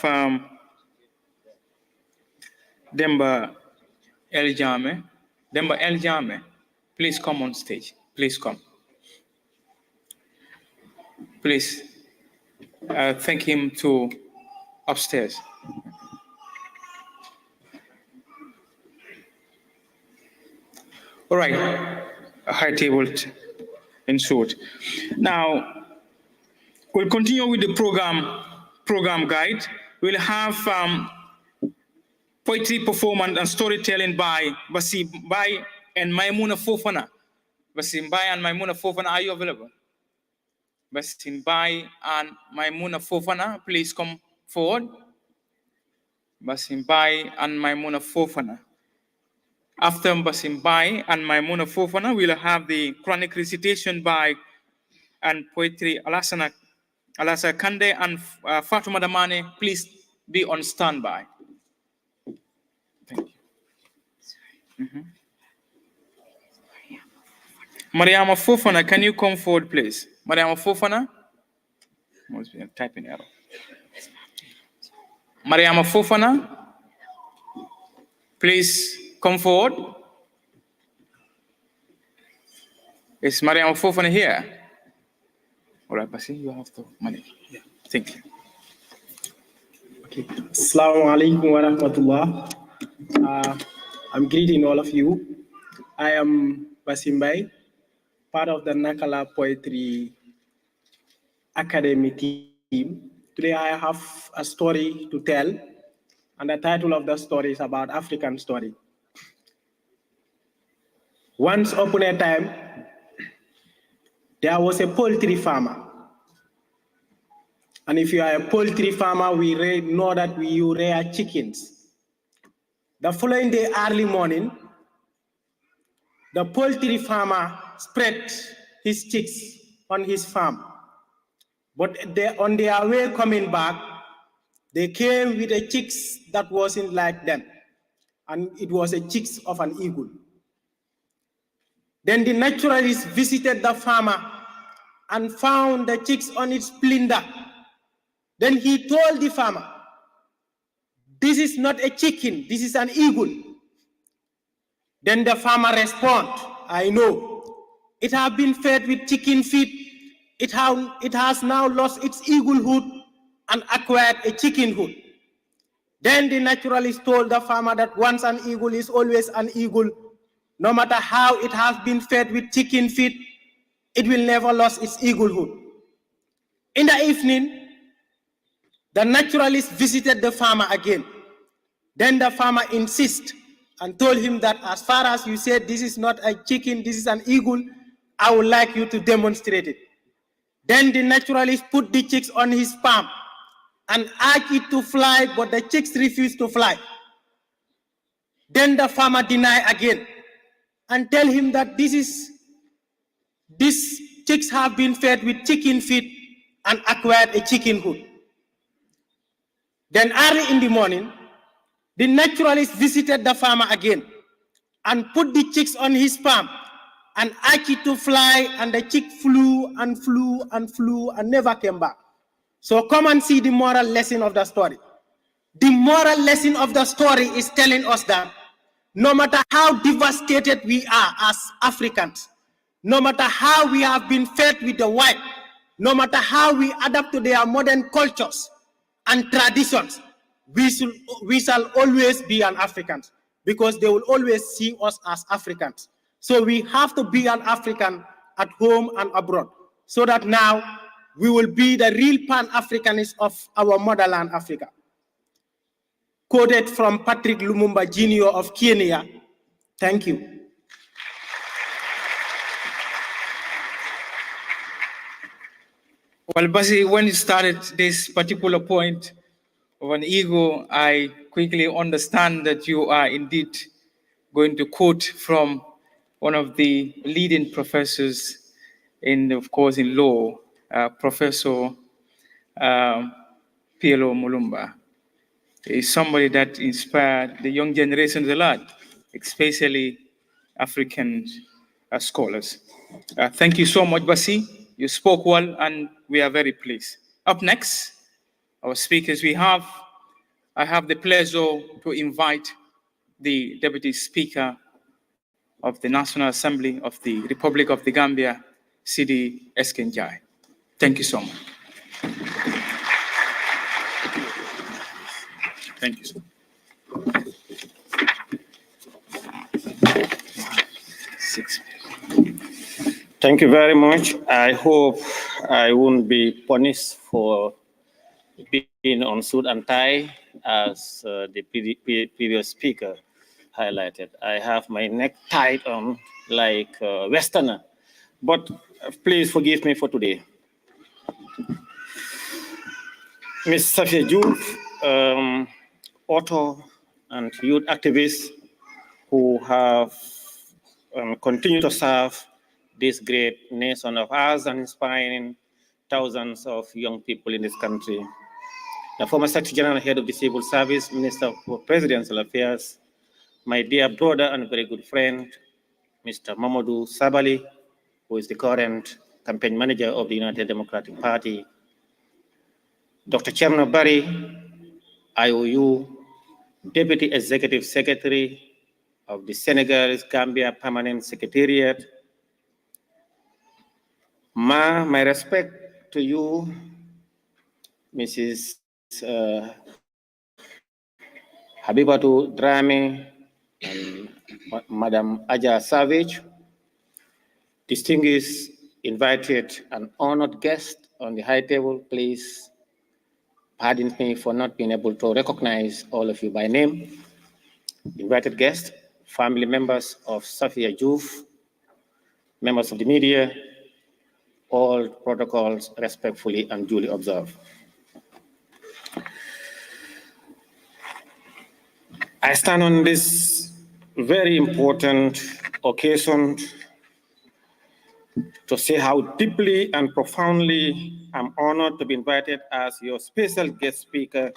Demba El Jame? Demba El Jame, please come on stage. Please come. Please thank him to upstairs. All right, a high table in short. Now, we'll continue with the program guide. We'll have poetry performance and storytelling by Basim Bai and Maimuna Fofana. Basim Bai and Maimuna Fofana, are you available? Basim Bai and Maimuna Fofana, please come forward. Basim Bai and Maimuna Fofana. After Basim Bai and Maimuna Fofana, we'll have the chronic recitation by and poetry Alasa Kande and Fatuma Damane. Please be on standby. Thank you. Mariama Fofana, can you come forward, please? Mariama Fofana? Must be a typing error. Mariama Fofana, please come forward. Is Mariama Fofana here? All right, Basi, you have to manage. Yeah. Thank you. Okay. Assalamu alaikum wa rahmatullah. I'm greeting all of you. I am Basim Bai, part of the Nakala Poetry Academy team. Today I have a story to tell, and the title of the story is about African story. Once upon a time, there was a poultry farmer. And if you are a poultry farmer, we know that you rear chickens. The following day, early morning, the poultry farmer spread his chicks on his farm. But on their way coming back, they came with a chicks that wasn't like them. And it was a chicks of an eagle. Then the naturalist visited the farmer and found the chicks on its splendor. Then he told the farmer, "This is not a chicken, this is an eagle." Then the farmer responded, "I know. It has been fed with chicken feed. It has now lost its eaglehood and acquired a chickenhood." Then the naturalist told the farmer that once an eagle is always an eagle. No matter how it has been fed with chicken feed, it will never lose its eaglehood. In the evening, the naturalist visited the farmer again. Then the farmer insisted and told him that as far as you said this is not a chicken, this is an eagle, I would like you to demonstrate it. Then the naturalist put the chicks on his palm and urged it to fly, but the chicks refused to fly. Then the farmer denied again and tell him that these chicks have been fed with chicken feed and acquired a chickenhood. Then early in the morning, the naturalist visited the farmer again and put the chicks on his palm and urged it to fly, and the chick flew and flew and flew and never came back. So come and see the moral lesson of the story. The moral lesson of the story is telling us that no matter how devastated we are as Africans, no matter how we have been fed with the white, no matter how we adapt to their modern cultures and traditions, we shall always be an African, because they will always see us as Africans. So we have to be an African at home and abroad, so that now we will be the real Pan-Africanists of our motherland, Africa. Quoted from Patrick Lumumba Jr. of Kenya. Thank you. Well, Basi, when you started this particular point of an ego, I quickly understand that you are indeed going to quote from one of the leading professors of course, in law, Professor P.L.O. Mulumba. Is somebody that inspired the young generations a lot, especially African scholars. Thank you so much, Basi. You spoke well, and we are very pleased. Up next, our speakers, I have the pleasure to invite the Deputy Speaker of the National Assembly of the Republic of the Gambia, Sidi Eskenjai. Thank you so much. Thank you, sir. Thank you very much. I hope I won't be punished for being on suit and tie, as the previous speaker highlighted. I have my neck tied on like a Westerner, but please forgive me for today. Ms. Saffiatou Joof, author and youth activist who have continued to serve this great nation of ours and inspiring thousands of young people in this country. The former Secretary General, Head of the Civil Service, Minister for Presidential Affairs, my dear brother and very good friend, Mr. Mamadou Sabali, who is the current campaign manager of the United Democratic Party, Dr. Cherno Barry, IOU, Deputy Executive Secretary of the Senegalese Gambia Permanent Secretariat. My respect to you, Mrs. Habibatou Dramé and Madam Aja Savage, distinguished, invited, and honored guests on the high table, please pardon me for not being able to recognize all of you by name. Invited guests, family members of Saffiatou Joof, members of the media, all protocols respectfully and duly observed. I stand on this very important occasion to say how deeply and profoundly I'm honored to be invited as your special guest speaker.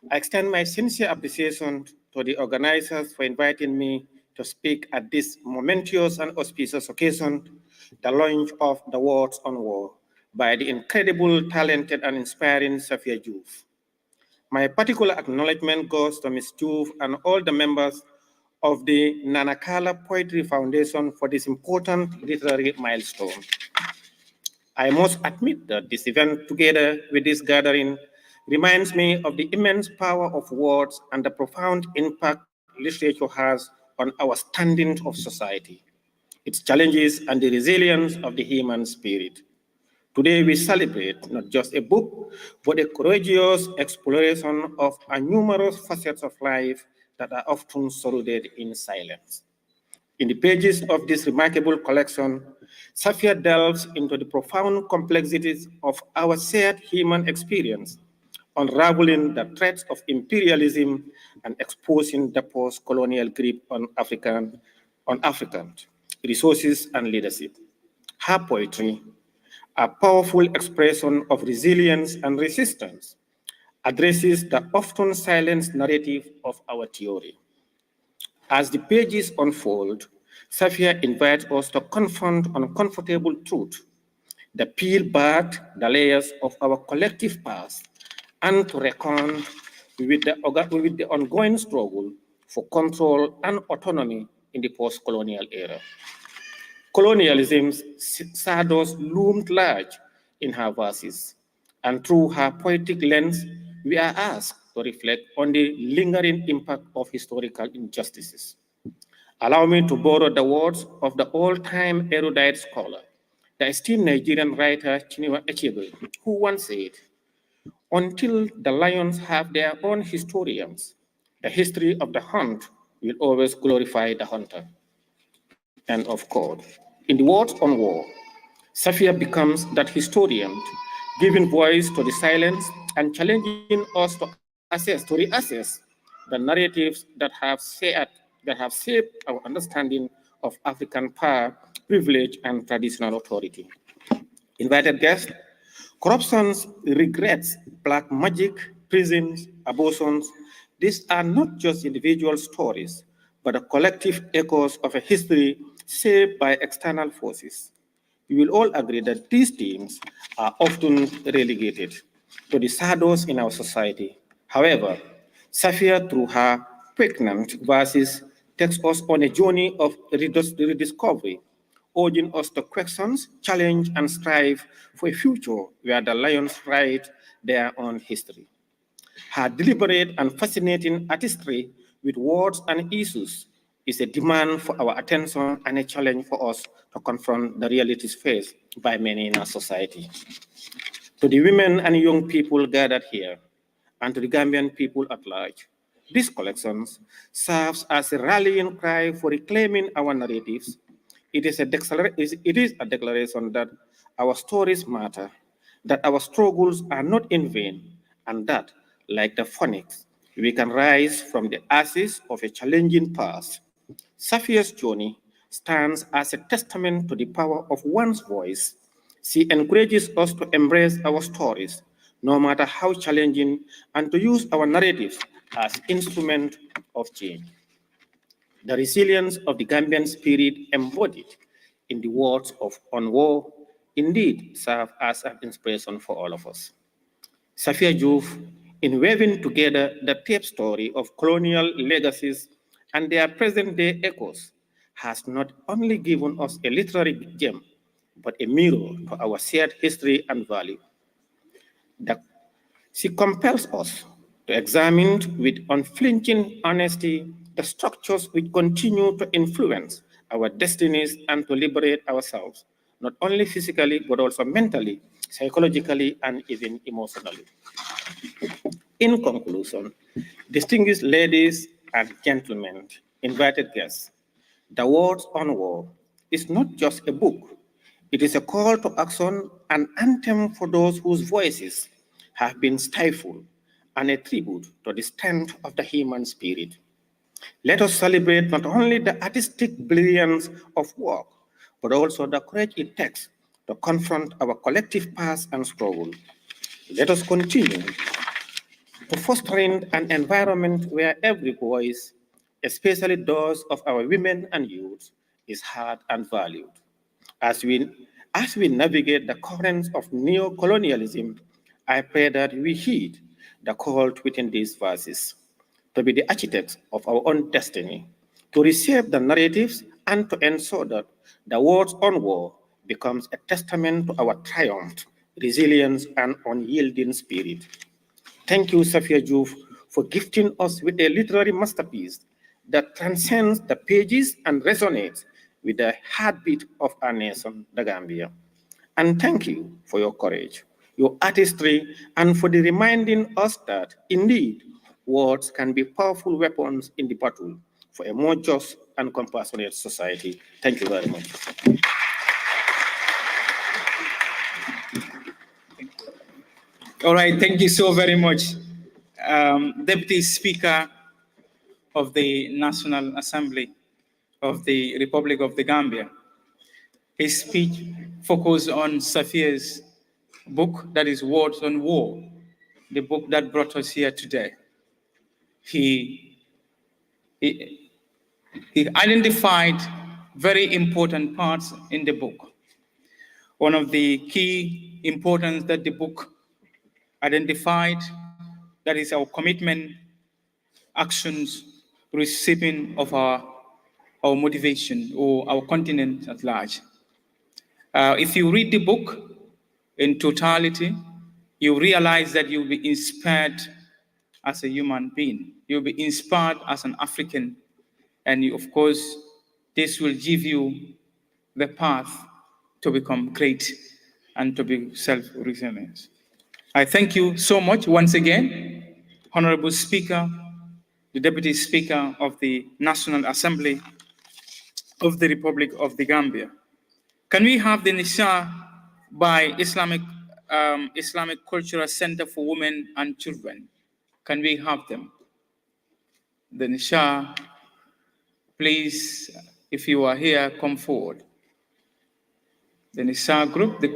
I extend my sincere appreciation to the organizers for inviting me to speak at this momentous and auspicious occasion, the launch of the Words on War by the incredible, talented, and inspiring Saffiatou Joof. My particular acknowledgement goes to Ms. Joof and all the members of the Nanakala Poetry Foundation for this important literary milestone. I must admit that this event, together with this gathering, reminds me of the immense power of words and the profound impact literature has on our standing of society, its challenges, and the resilience of the human spirit. Today, we celebrate not just a book, but a courageous exploration of a numerous facets of life that are often shrouded in silence. In the pages of this remarkable collection, Saffia delves into the profound complexities of our shared human experience, unraveling the threats of imperialism and exposing the post-colonial grip on African resources and leadership. Her poetry, a powerful expression of resilience and resistance, addresses the often silenced narrative of our theory. As the pages unfold, Saffia invites us to confront uncomfortable truth, to peel back the layers of our collective past, and to reckon with the ongoing struggle for control and autonomy in the post-colonial era. Colonialism's shadows loomed large in her verses, and through her poetic lens, we are asked to reflect on the lingering impact of historical injustices. Allow me to borrow the words of the all-time erudite scholar, the esteemed Nigerian writer Chinua Achebe, who once said, "Until the lions have their own historians, the history of the hunt will always glorify the hunter." End of quote. In the Words on War, Saffia becomes that historian, giving voice to the silence and challenging us to reassess the narratives that have shaped our understanding of African power, privilege, and traditional authority. Invited guests, corruptions, regrets, black magic, prisons, abortions, these are not just individual stories, but the collective echoes of a history shaped by external forces. We will all agree that these themes are often relegated to the shadows in our society. However, Saffia, through her pregnant verses, takes us on a journey of rediscovery, urging us to question, challenge, and strive for a future where the lions write their own history. Her deliberate and fascinating artistry with words and issues is a demand for our attention and a challenge for us to confront the realities faced by many in our society. To the women and young people gathered here, and to the Gambian people at large, this collection serves as a rallying cry for reclaiming our narratives. It is a declaration that our stories matter, that our struggles are not in vain, and that, like the phoenix, we can rise from the ashes of a challenging past. Saffia's journey stands as a testament to the power of one's voice. She encourages us to embrace our stories, no matter how challenging, and to use our narratives as instruments of change. The resilience of the Gambian spirit embodied in the words of Onwo indeed serve as an inspiration for all of us. Saffiatou Joof, in weaving together the tape story of colonial legacies and their present-day echoes, has not only given us a literary gem, but a mirror to our shared history and value. She compels us to examine with unflinching honesty the structures which continue to influence our destinies and to liberate ourselves, not only physically, but also mentally, psychologically, and even emotionally. In conclusion, distinguished ladies and gentlemen, invited guests, The Words on War is not just a book. It is a call to action, an anthem for those whose voices have been stifled, and a tribute to the strength of the human spirit. Let us celebrate not only the artistic brilliance of work, but also the courage it takes to confront our collective past and struggle. Let us continue to fostering an environment where every voice, especially those of our women and youth, is heard and valued. As we navigate the currents of neo-colonialism, I pray that we heed the call within these verses to be the architects of our own destiny, to reshape the narratives, and to ensure that the words on war becomes a testament to our triumph, resilience, and unyielding spirit. Thank you, Saffiatou Joof, for gifting us with a literary masterpiece that transcends the pages and resonates with the heartbeat of our nation, the Gambia. And thank you for your courage, your artistry, and for the reminding us that, indeed, words can be powerful weapons in the battle for a more just and compassionate society. Thank you very much. All right, thank you so very much, Deputy Speaker of the National Assembly of the Republic of the Gambia. His speech focused on Saffia's book, that is Words on War, the book that brought us here today. He identified very important parts in the book. One of the key importance that the book identified, that is our commitment, actions, receiving of our motivation or our continent at large. If you read the book in totality, you realize that you'll be inspired as a human being. You'll be inspired as an African. And of course, this will give you the path to become great and to be self-resilient. I thank you so much once again, Honorable Speaker, the Deputy Speaker of the National Assembly of the Republic of the Gambia. Can we have the Nisha by Islamic Cultural Center for Women and Children? Can we have them? The Nisha, please, if you are here, come forward. The Nisha group, the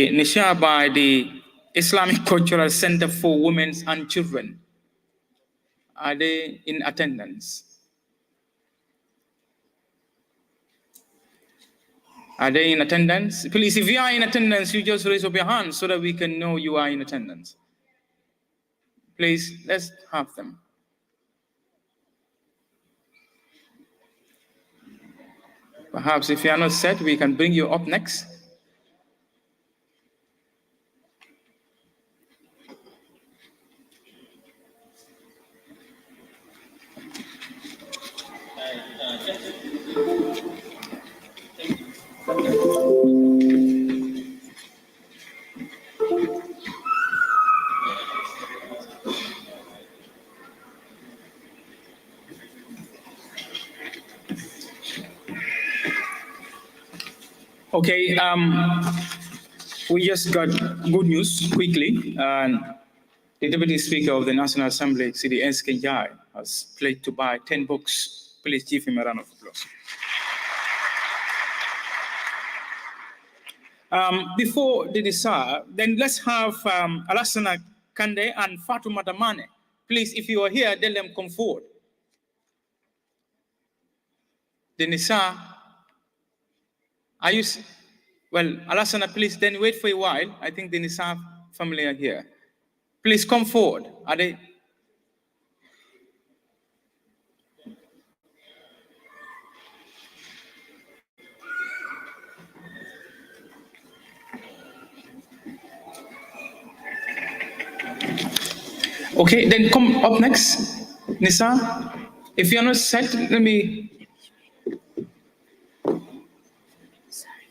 Nisha by the Islamic Cultural Center for Women and Children. Are they in attendance? Are they in attendance? Please, if you are in attendance, you just raise up your hand so that we can know you are in attendance. Please, let's have them. Perhaps if you are not set, we can bring you up next. Okay, we just got good news quickly. The Deputy Speaker of the National Assembly, Sidi Enske Njai, has pledged to buy 10 books. Please give him a round of applause. Before the Nisa, then let's have Alassana Kande and Fatoumata Mane. Please, if you are here, let them come forward. The Nisa, are you? Well, Alassana, please then wait for a while. I think the Nisa family are here. Please come forward. Are they? Okay, then come up next, Nisa. If you're not set, let me. Sorry,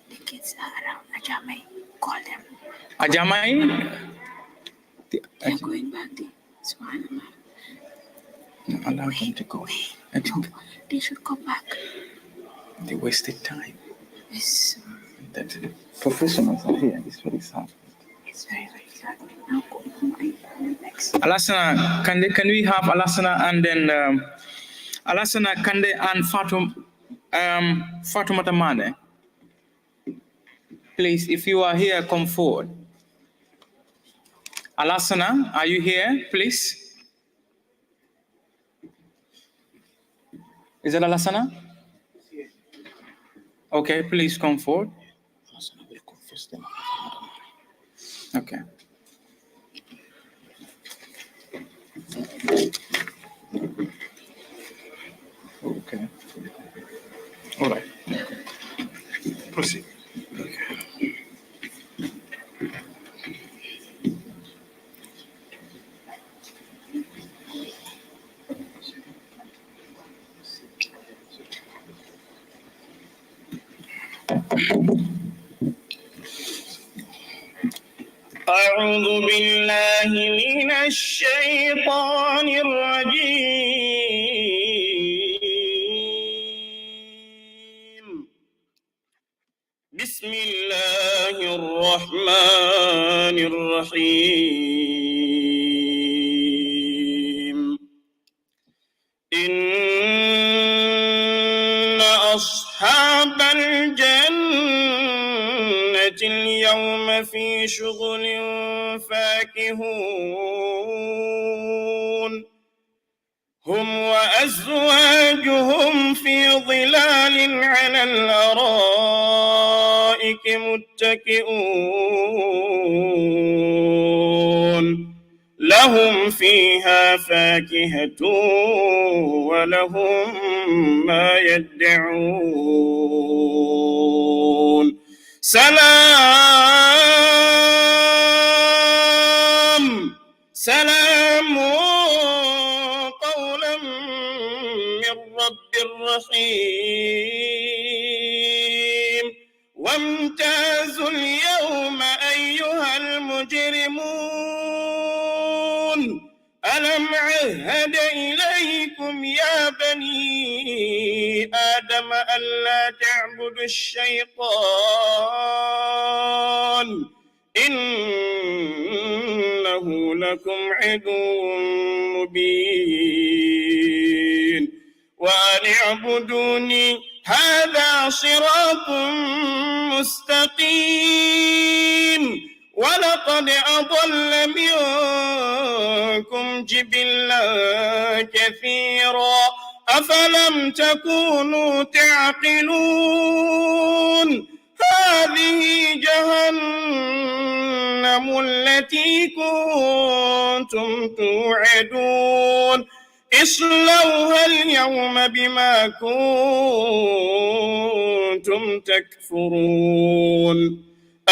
the kids are around Ajamai. Call them. Ajamai? They're going back there. Subhanallah. No, allow them to go. I think they should come back. They wasted time. Yes. That professionals are here. It's very sad. It's very, very sad. Now go next. Alassana, can we have Alassana and then Alassana Kande and Fatoumata Mane? Please, if you are here, come forward. Alassana, are you here, please? Is it Alassana? Okay, please come forward. Alassana will confess them. Okay. Okay. All right. Proceed. Okay. أعوذ بالله من الشيطان الرجيم بسم الله الرحمن الرحيم إن أصحاب الجنة اليوم في شغل فاكهون هم وأزواجهم في ظلال على الأرائك متكئون لهم فيها فاكهة ولهم ما يدعون سلام قولا من رب رحيم وامتازوا اليوم أيها المجرمون ألم عهد إليكم يا بني آدم ألا تعبدوا الشيطان إنه لكم عدو مبين وأن اعبدوني هذا صراط مستقيم ولقد أضل منكم جبلا كثيرا أفلم تكونوا تعقلون هذه جهنم التي كنتم كنتم توعدون اصلوها اليوم بما كنتم تكفرون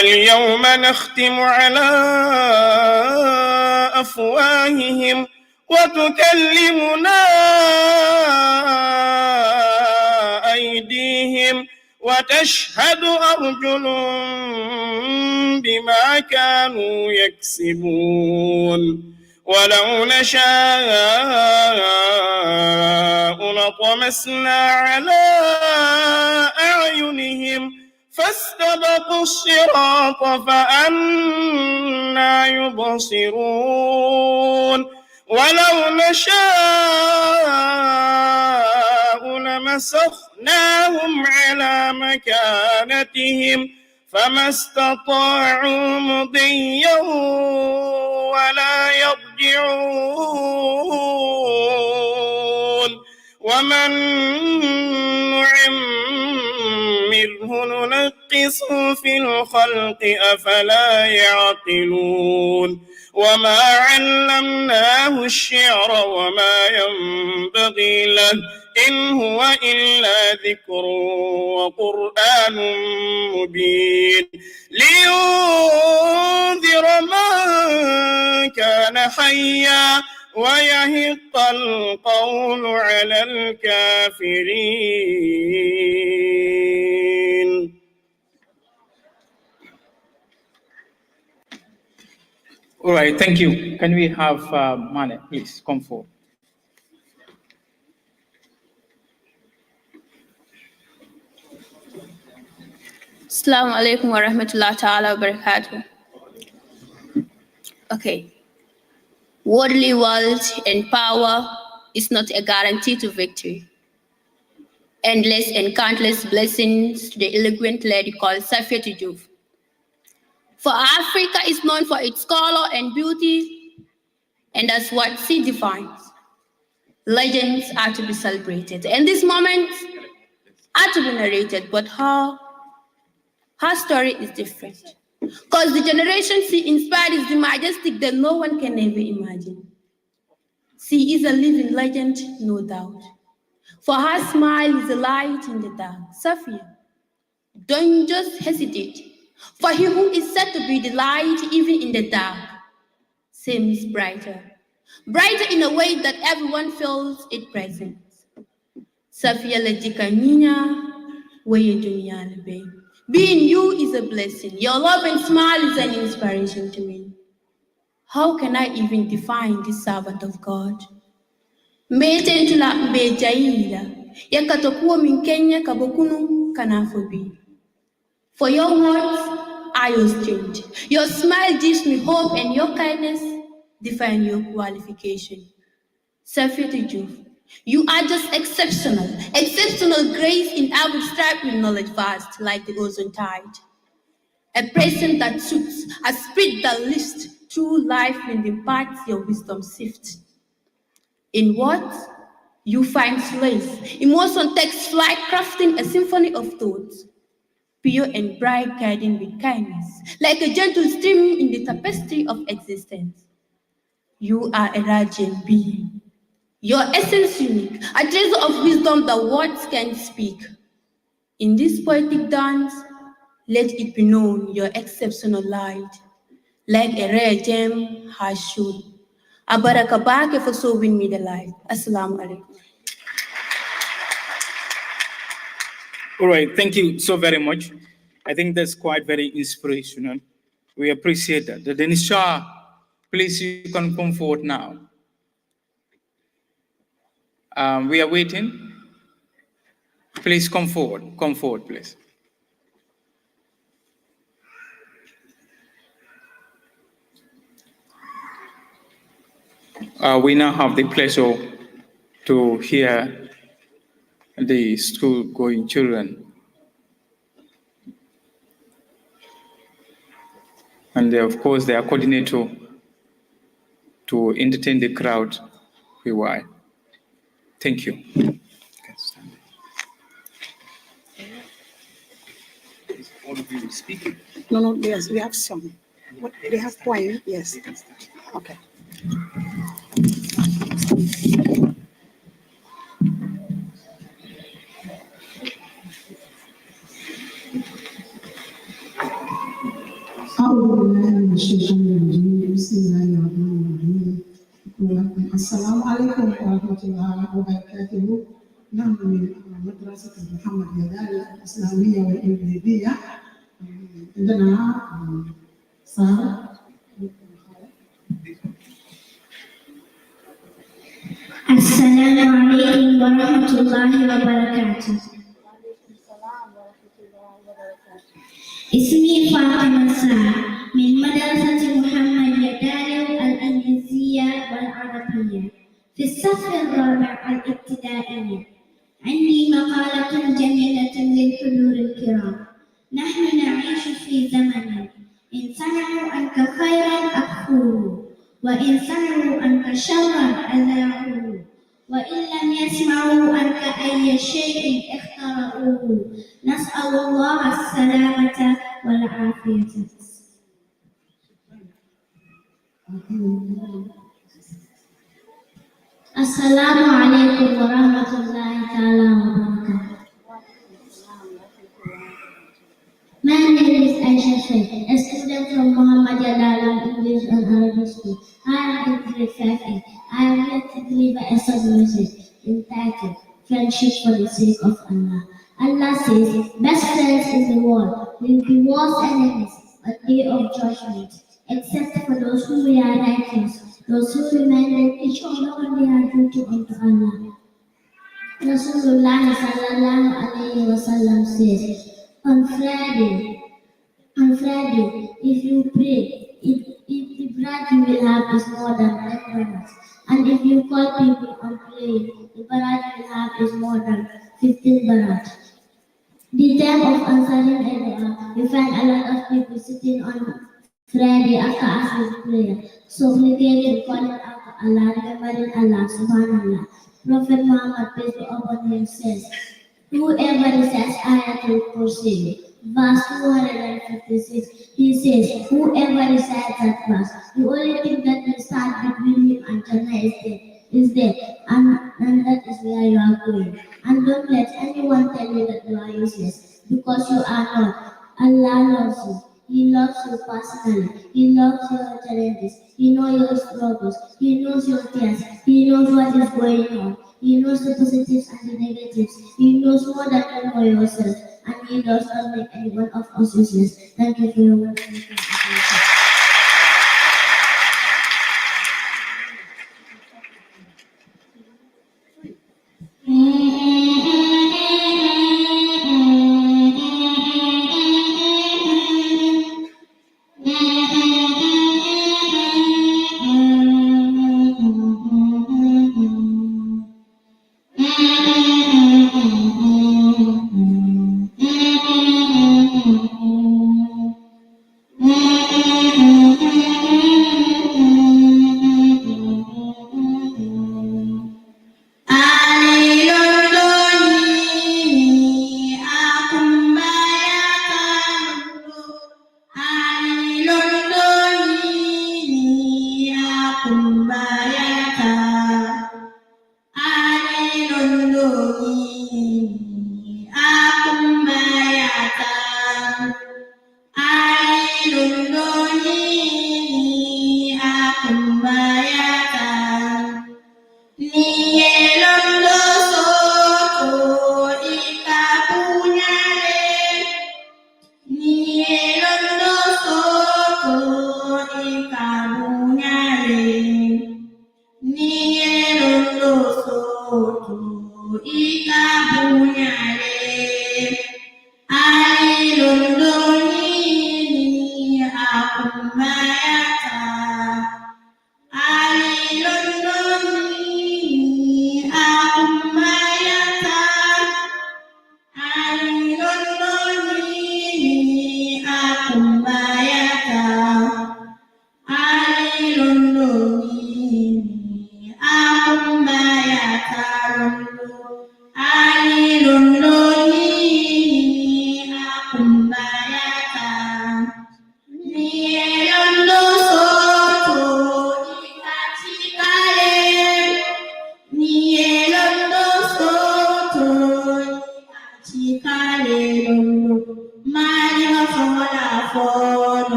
اليوم نختم على أفواههم وتكلمنا أيديهم وتشهد أرجلهم بما كانوا يكسبون ولو نشاء لطمسنا على أعينهم فاستبقوا الصراط فأنى يبصرون ولو نشاء لمسخناهم على مكانتهم فما استطاعوا مضيا ولا يرجعون ومن نعمره ننقصه في الخلق أفلا يعقلون وما علمناه الشعر وما ينبغي له إن هو إلا ذكر وقرآن مبين لينذر من كان حيا ويهق القول على الكافرين. All right, thank you. Can we have Mane, please, come forward. Assalamu alaikum wa rahmatullahi ta'ala wa barakatuh. Okay. Worldly wealth and power is not a guarantee to victory. Endless and countless blessings to the eloquent lady called Saffiatou Joof. For Africa is known for its color and beauty, and that's what she defines. Legends are to be celebrated, and these moments are to be narrated, but her story is different. Because the generation she inspired is the majestic that no one can ever imagine. She is a living legend, no doubt. For her smile is a light in the dark. Safiya, don't just hesitate. For he who is said to be the light even in the dark seems brighter. Brighter in a way that everyone feels its presence. Safiya lejika ninya, weye dunya lebe. Being you is a blessing. Your love and smile is an inspiration to me. How can I even define this servant of God? Mbetentula mbejaila, yakatokuwa min Kenya kabokunu kanafobi. For your words are your strength. Your smile gives me hope, and your kindness define your qualification. Saffiatou Joof, you are just exceptional. Exceptional grace in every stripe with knowledge vast like the ozone tide. A presence that suits, a spirit that lifts through life and imparts your wisdom sift. In what? You find solace. Emotion takes flight, crafting a symphony of thoughts. Pure and bright, guiding with kindness, like a gentle stream in the tapestry of existence. You are a radiant being. Your essence unique, a treasure of wisdom that words can speak. In this poetic dance, let it be known your exceptional light, like a rare gem has shone. Abarakabake for showing me the light. Assalamu alaikum. All right, thank you so very much. I think that's quite very inspirational. We appreciate that. The Denisha, please, you can come forward now. We are waiting. Please come forward, please. We now have the pleasure to hear the school-going children. And of course, their coordinator to entertain the crowd. Why? Thank you. All of you speaking? No, yes, we have some. What, they have choir, yes. Okay. Assalamualaikum warahmatullahi wabarakatuh. نحن من مدرسة محمد يدالي الإسلامية والإنجليزية. عندنا سارة. السلام عليكم ورحمة الله وبركاته. اسمي فاطمة سار من مدرسة محمد يدالي الإنجليزية والعربية في الصف الرابع الابتدائية. عندي مقالة جميلة للحضور الكرام. نحن نعيش في زمن إن صنعوا عنك خيرا أخوه، وإن صنعوا عنك شرا أذاعوه، وإن لم يسمعوا عنك أي شيء اخترعوه. نسأل الله السلامة والعافية. السلام عليكم ورحمة الله تعالى وبركاته. My name is Aisha Sheikh, a student from Muhammad Yadala English and Arabic School. I am in grade 5A. I am here to deliver a short message entitled Friendship for the Sake of Allah. Allah says, best friends in the world will be worst enemies on the day of judgment, except for those who are righteous, those who reminded each other on their duty unto Allah. Rasulullah sallallahu alayhi wa sallam says, on Friday, if you pray, if the bread you will have is more than 10 dollars, and if you call people on praying, the bread you will have is more than 15 dollars. The time of answering a dua, you find a lot of people sitting on Friday after asking prayer, supplicating, calling out to Allah, remembering Allah, subhanallah. Prophet Muhammad, peace be upon him, says, whoever recites Ayatul Kursi, verse 256, he says, whoever recites that verse, the only thing that will stand between him and Jannah is death, and that is where you are going. And don't let anyone tell you that you are useless, because you are not. Allah loves you. He loves you personally. He loves your challenges. He knows your struggles. He knows your tears. He knows what is going on. He knows the positives and the negatives. He knows more than you know yourself. And He does not make anyone of us useless. Thank you for your work.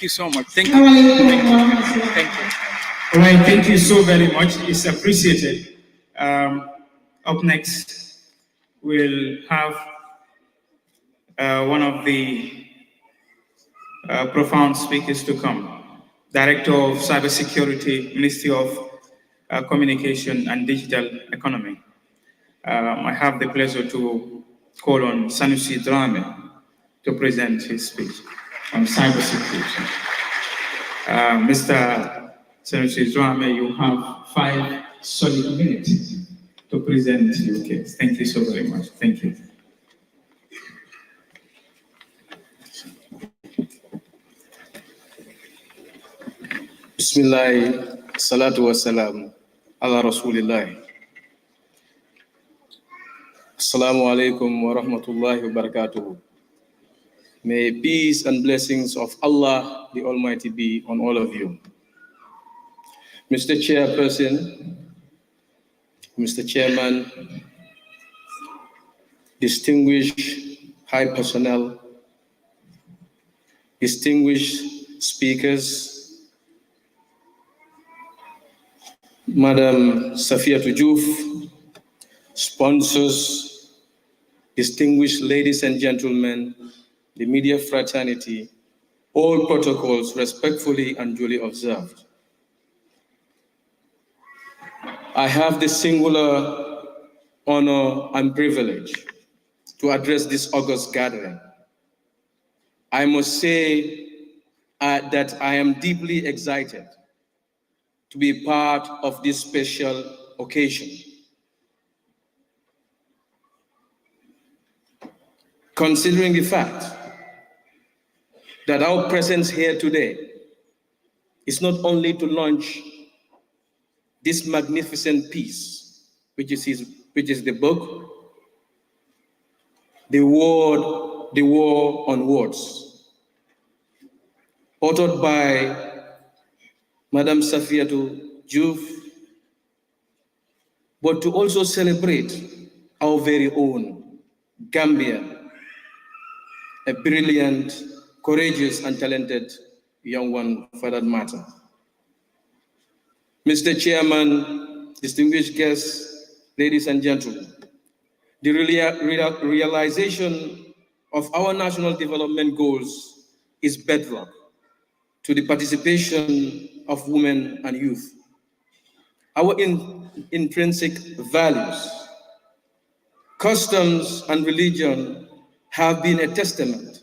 you so much. Thank you. Thank you. All right, thank you so very much. It's appreciated. Up next, we'll have one of the profound speakers to come. Director of Cybersecurity, Ministry of Communication and Digital Economy. I have the pleasure to call on Sanusi Drame to present his speech on cybersecurity. Mr. Sanusi Drame, you have 5 solid minutes to present your case. Thank you so very much. Thank you. Bismillah, salatu wassalam, ala rasulillah. Assalamu alaikum wa rahmatullahi wa barakatuhu. May peace and blessings of Allah the Almighty be on all of you. Mr. Chairperson, Mr. Chairman, distinguished high personnel, distinguished speakers, Madam Saffiatou Joof, sponsors, distinguished ladies and gentlemen, the media fraternity, all protocols respectfully and duly observed. I have the singular honor and privilege to address this august gathering. I must say that I am deeply excited to be part of this special occasion. Considering the fact that our presence here today is not only to launch this magnificent piece, which is the book, The War on Words, authored by Madam Saffiatou Joof, but to also celebrate our very own Gambia, a brilliant, courageous, and talented young one for that matter. Mr. Chairman, distinguished guests, ladies and gentlemen, the realization of our national development goals is bedrock to the participation of women and youth. Our intrinsic values, customs, and religion have been a testament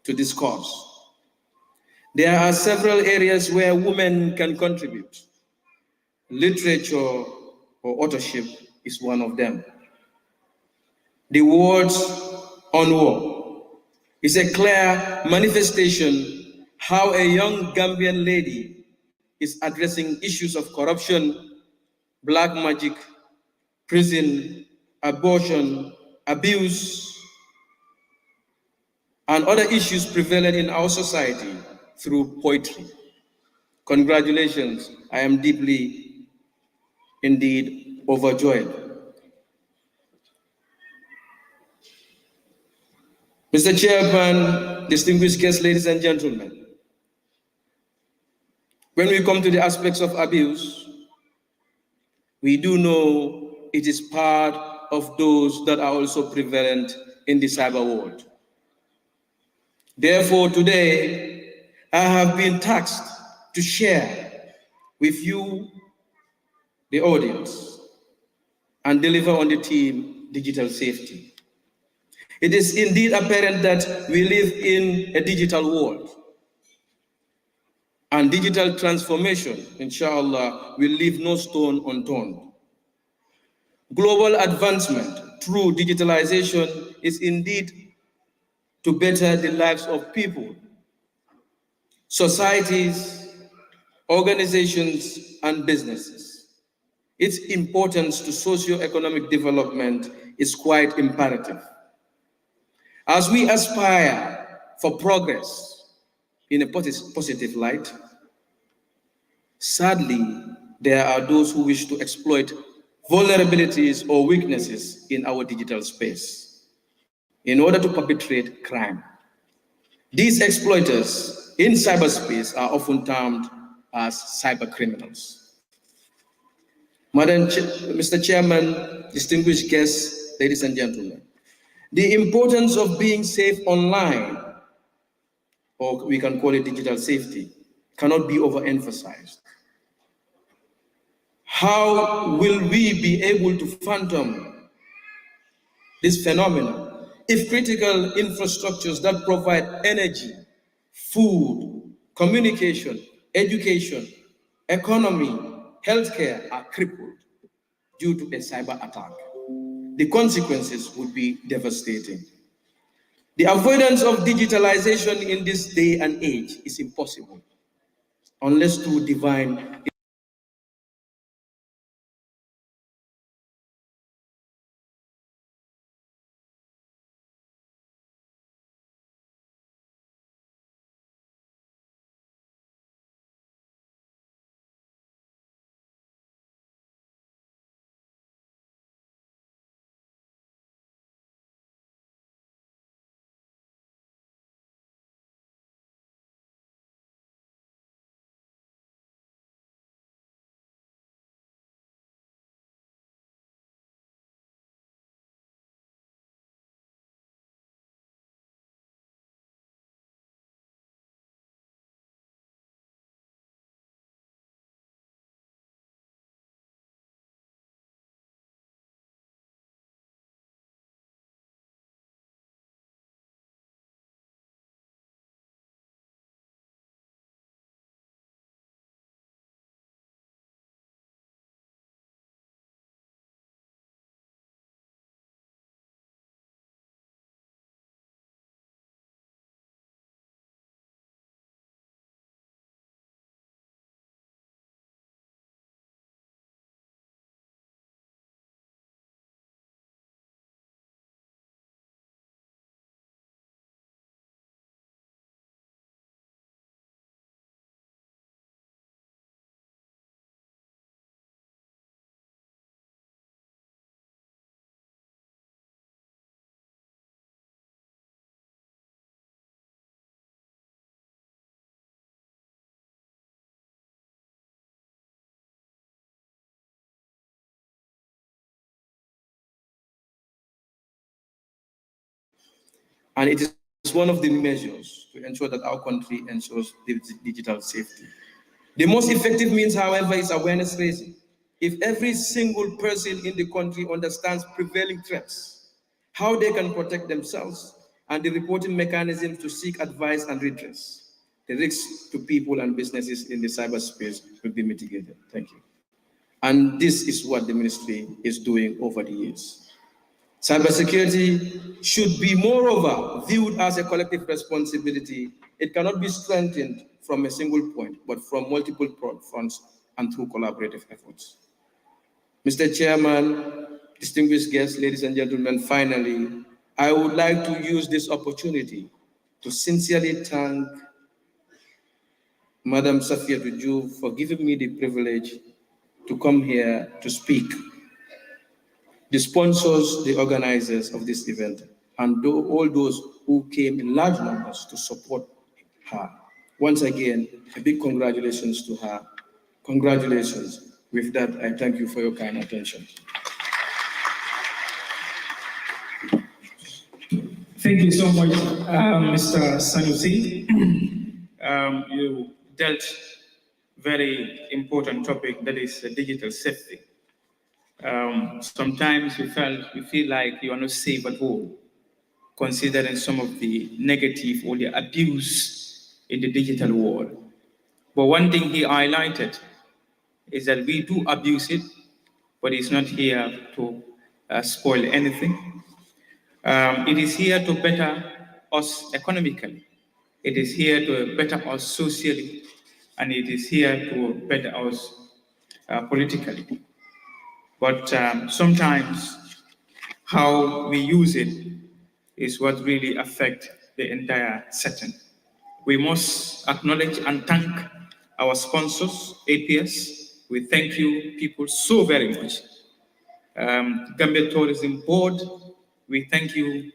to this cause. There are several areas where women can contribute. Literature or authorship is one of them. The Words on War is a clear manifestation how a young Gambian lady is addressing issues of corruption, black magic, prison, abortion, abuse, and other issues prevalent in our society through poetry. Congratulations, I am deeply, indeed, overjoyed. Mr. Chairman, distinguished guests, ladies and gentlemen, when we come to the aspects of abuse, we do know it is part of those that are also prevalent in the cyber world. Therefore, today, I have been tasked to share with you, the audience, and deliver on the theme, digital safety. It is indeed apparent that we live in a digital world, and digital transformation, inshallah, will leave no stone unturned. Global advancement through digitalization is indeed to better the lives of people, societies, organizations, and businesses. Its importance to socio-economic development is quite imperative. As we aspire for progress in a positive light, sadly, there are those who wish to exploit vulnerabilities or weaknesses in our digital space in order to perpetrate crime. These exploiters in cyberspace are often termed as cyber criminals. Mr. Chairman, distinguished guests, ladies and gentlemen, the importance of being safe online, or we can call it digital safety, cannot be overemphasized. How will we be able to fathom this phenomenon if critical infrastructures that provide energy, food, communication, education, economy, healthcare are crippled due to a cyber attack? The consequences would be devastating. The avoidance of digitalization in this day and age is impossible unless through divine and it is one of the measures to ensure that our country ensures digital safety. The most effective means, however, is awareness raising. If every single person in the country understands prevailing threats, how they can protect themselves, and the reporting mechanisms to seek advice and redress, the risks to people and businesses in the cyberspace will be mitigated. Thank you. And this is what the ministry is doing over the years. Cybersecurity should be, moreover, viewed as a collective responsibility. It cannot be strengthened from a single point, but from multiple fronts and through collaborative efforts. Mr. Chairman, distinguished guests, ladies and gentlemen, finally, I would like to use this opportunity to sincerely thank Madam Saffiatou Joof for giving me the privilege to come here to speak, the sponsors, the organizers of this event, and all those who came in large numbers to support her. Once again, a big congratulations to her. Congratulations. With that, I thank you for your kind attention. Thank you so much, Mr. Sanusi. You dealt very important topic, that is digital safety. Sometimes we feel like you are not safe at all, considering some of the negative or the abuse in the digital world. But one thing he highlighted is that we do abuse it, but it's not here to spoil anything. It is here to better us economically. It is here to better us socially, and it is here to better us politically. But sometimes how we use it is what really affects the entire setting. We must acknowledge and thank our sponsors, APS. We thank you people so very much. Gambia Tourism Board, we thank you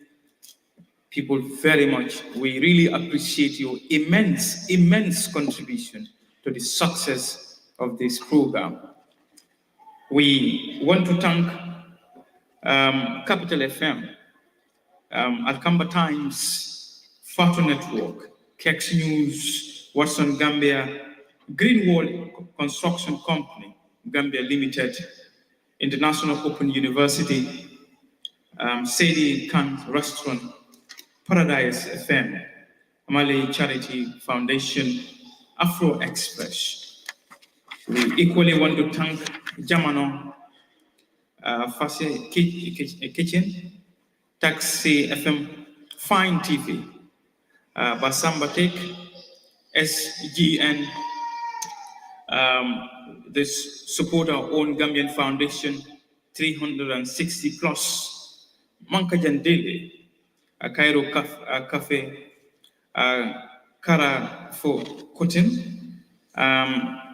people very much. We really appreciate your immense contribution to the success of this program. We want to thank Capital FM, Alkamba Times, Fatu Network, Kex News, Watson Gambia, Greenwall Construction Company, Gambia Limited, International Open University, Sadie Khan Restaurant, Paradise FM, Malay Charity Foundation, Afro Express. We equally want to thank Jamano Fase Kitchen, Taxi FM, Fine TV, Basamba Tech, SGN, this support our own Gambian Foundation, 360 plus, Mankajan Daily, Cairo Cafe, Kara for Cotton,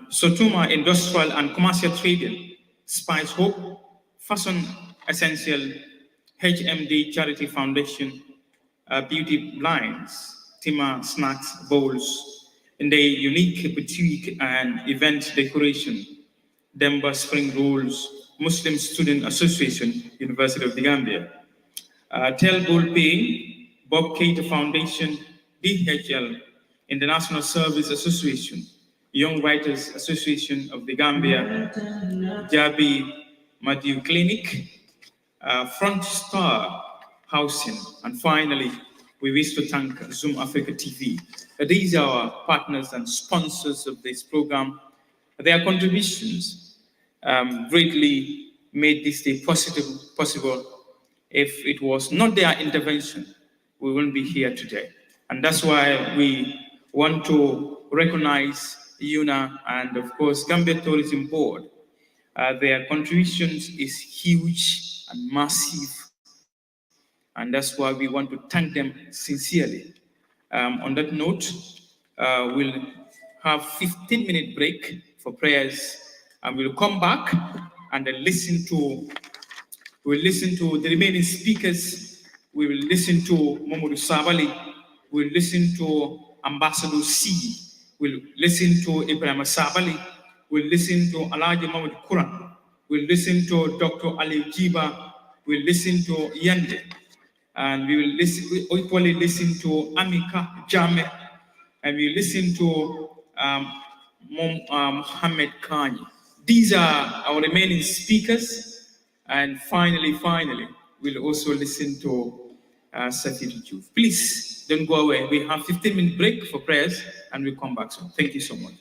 Sotuma Industrial and Commercial Trading, Spice Hope, Fashion Essential, HMD Charity Foundation, Beauty Blinds, Tima Snacks Bowls, in the unique boutique and event decoration, Denver Spring Rolls, Muslim Student Association, University of the Gambia, Tel Pay, Bob Cater Foundation, DHL, International Service Association, Young Writers Association of the Gambia, Jabi Madu Clinic, Front Star Housing, and finally, we wish to thank Zoom Africa TV. These are our partners and sponsors of this program. Their contributions greatly made this day possible. If it was not their intervention, we wouldn't be here today. And that's why we want to recognize UNA and, of course, Gambia Tourism Board. Their contributions is huge and massive. And that's why we want to thank them sincerely. On that note, we'll have 15-minute break for prayers, and we'll come back and then we'll listen to the remaining speakers. We will listen to Mamadou Sabali. We'll listen to Ambassador C. We'll listen to Ibrahim Sabali. We'll listen to Alhaji Mahmoud Quran. We'll listen to Dr. Ali Jiba. We'll listen to Yande. And we will equally listen to Amika Jame, and we listen to Mohammed Kani. These are our remaining speakers. And finally, we'll also listen to Saffiatou Joof. Please don't go away. We have 15-minute break for prayers, and we'll come back soon. Thank you so much.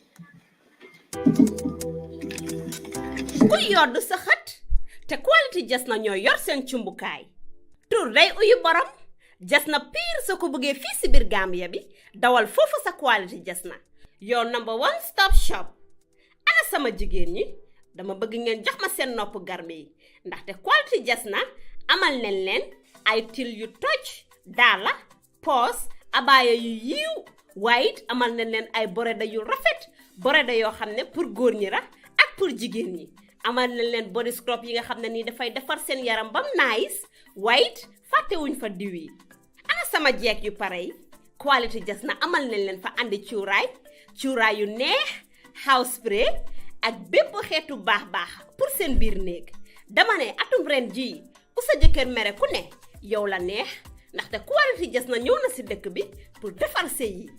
Ku yor du sa xat te quality just na ñoo yor seen cumbukaay. Tur day uyu borom just na pire so ko bëggee fii si biir Gambia bi dawal foofu sa quality just na your number one stop shop. Ana sama jigéen ñi dama bëgg ngeen jox ma seen nopp garme yi ndaxte quality just na amal nañ leen ay til yu toj daala pos abaya yu yiiw waaye it amal nañ leen ay boreda yu rafet boreda yoo xam ne pour góor ñi la ak pour jigéen ñi amal nañ leen body scrub yi nga xam ne nii dafay defar seen yaram bam nice waaye fàtte wuñ fa diw yi ana sama jeeg yu pare yi quality just na amal nañ leen fa andi cuuraay yu neex house spray ak bépp xeetu baax pour seen biir néeg dama ne atum ren ji ku sa jëkkër mere ku ne yow la neex ndaxte quality just na ñëw na si dëkk bi pour defar sëy yi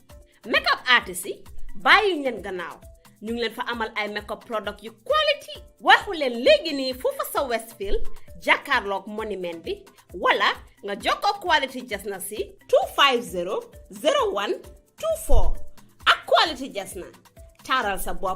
makeup artist yi bàyyi leen gannaaw ñu ngi leen fa amal ay makeup product yu quality waxu leen léegi nii foofu sa Westfield jàkkaarloog monument bi wala nga jokkoo quality just na si 250 01 24 ak quality just na taaral sa bopp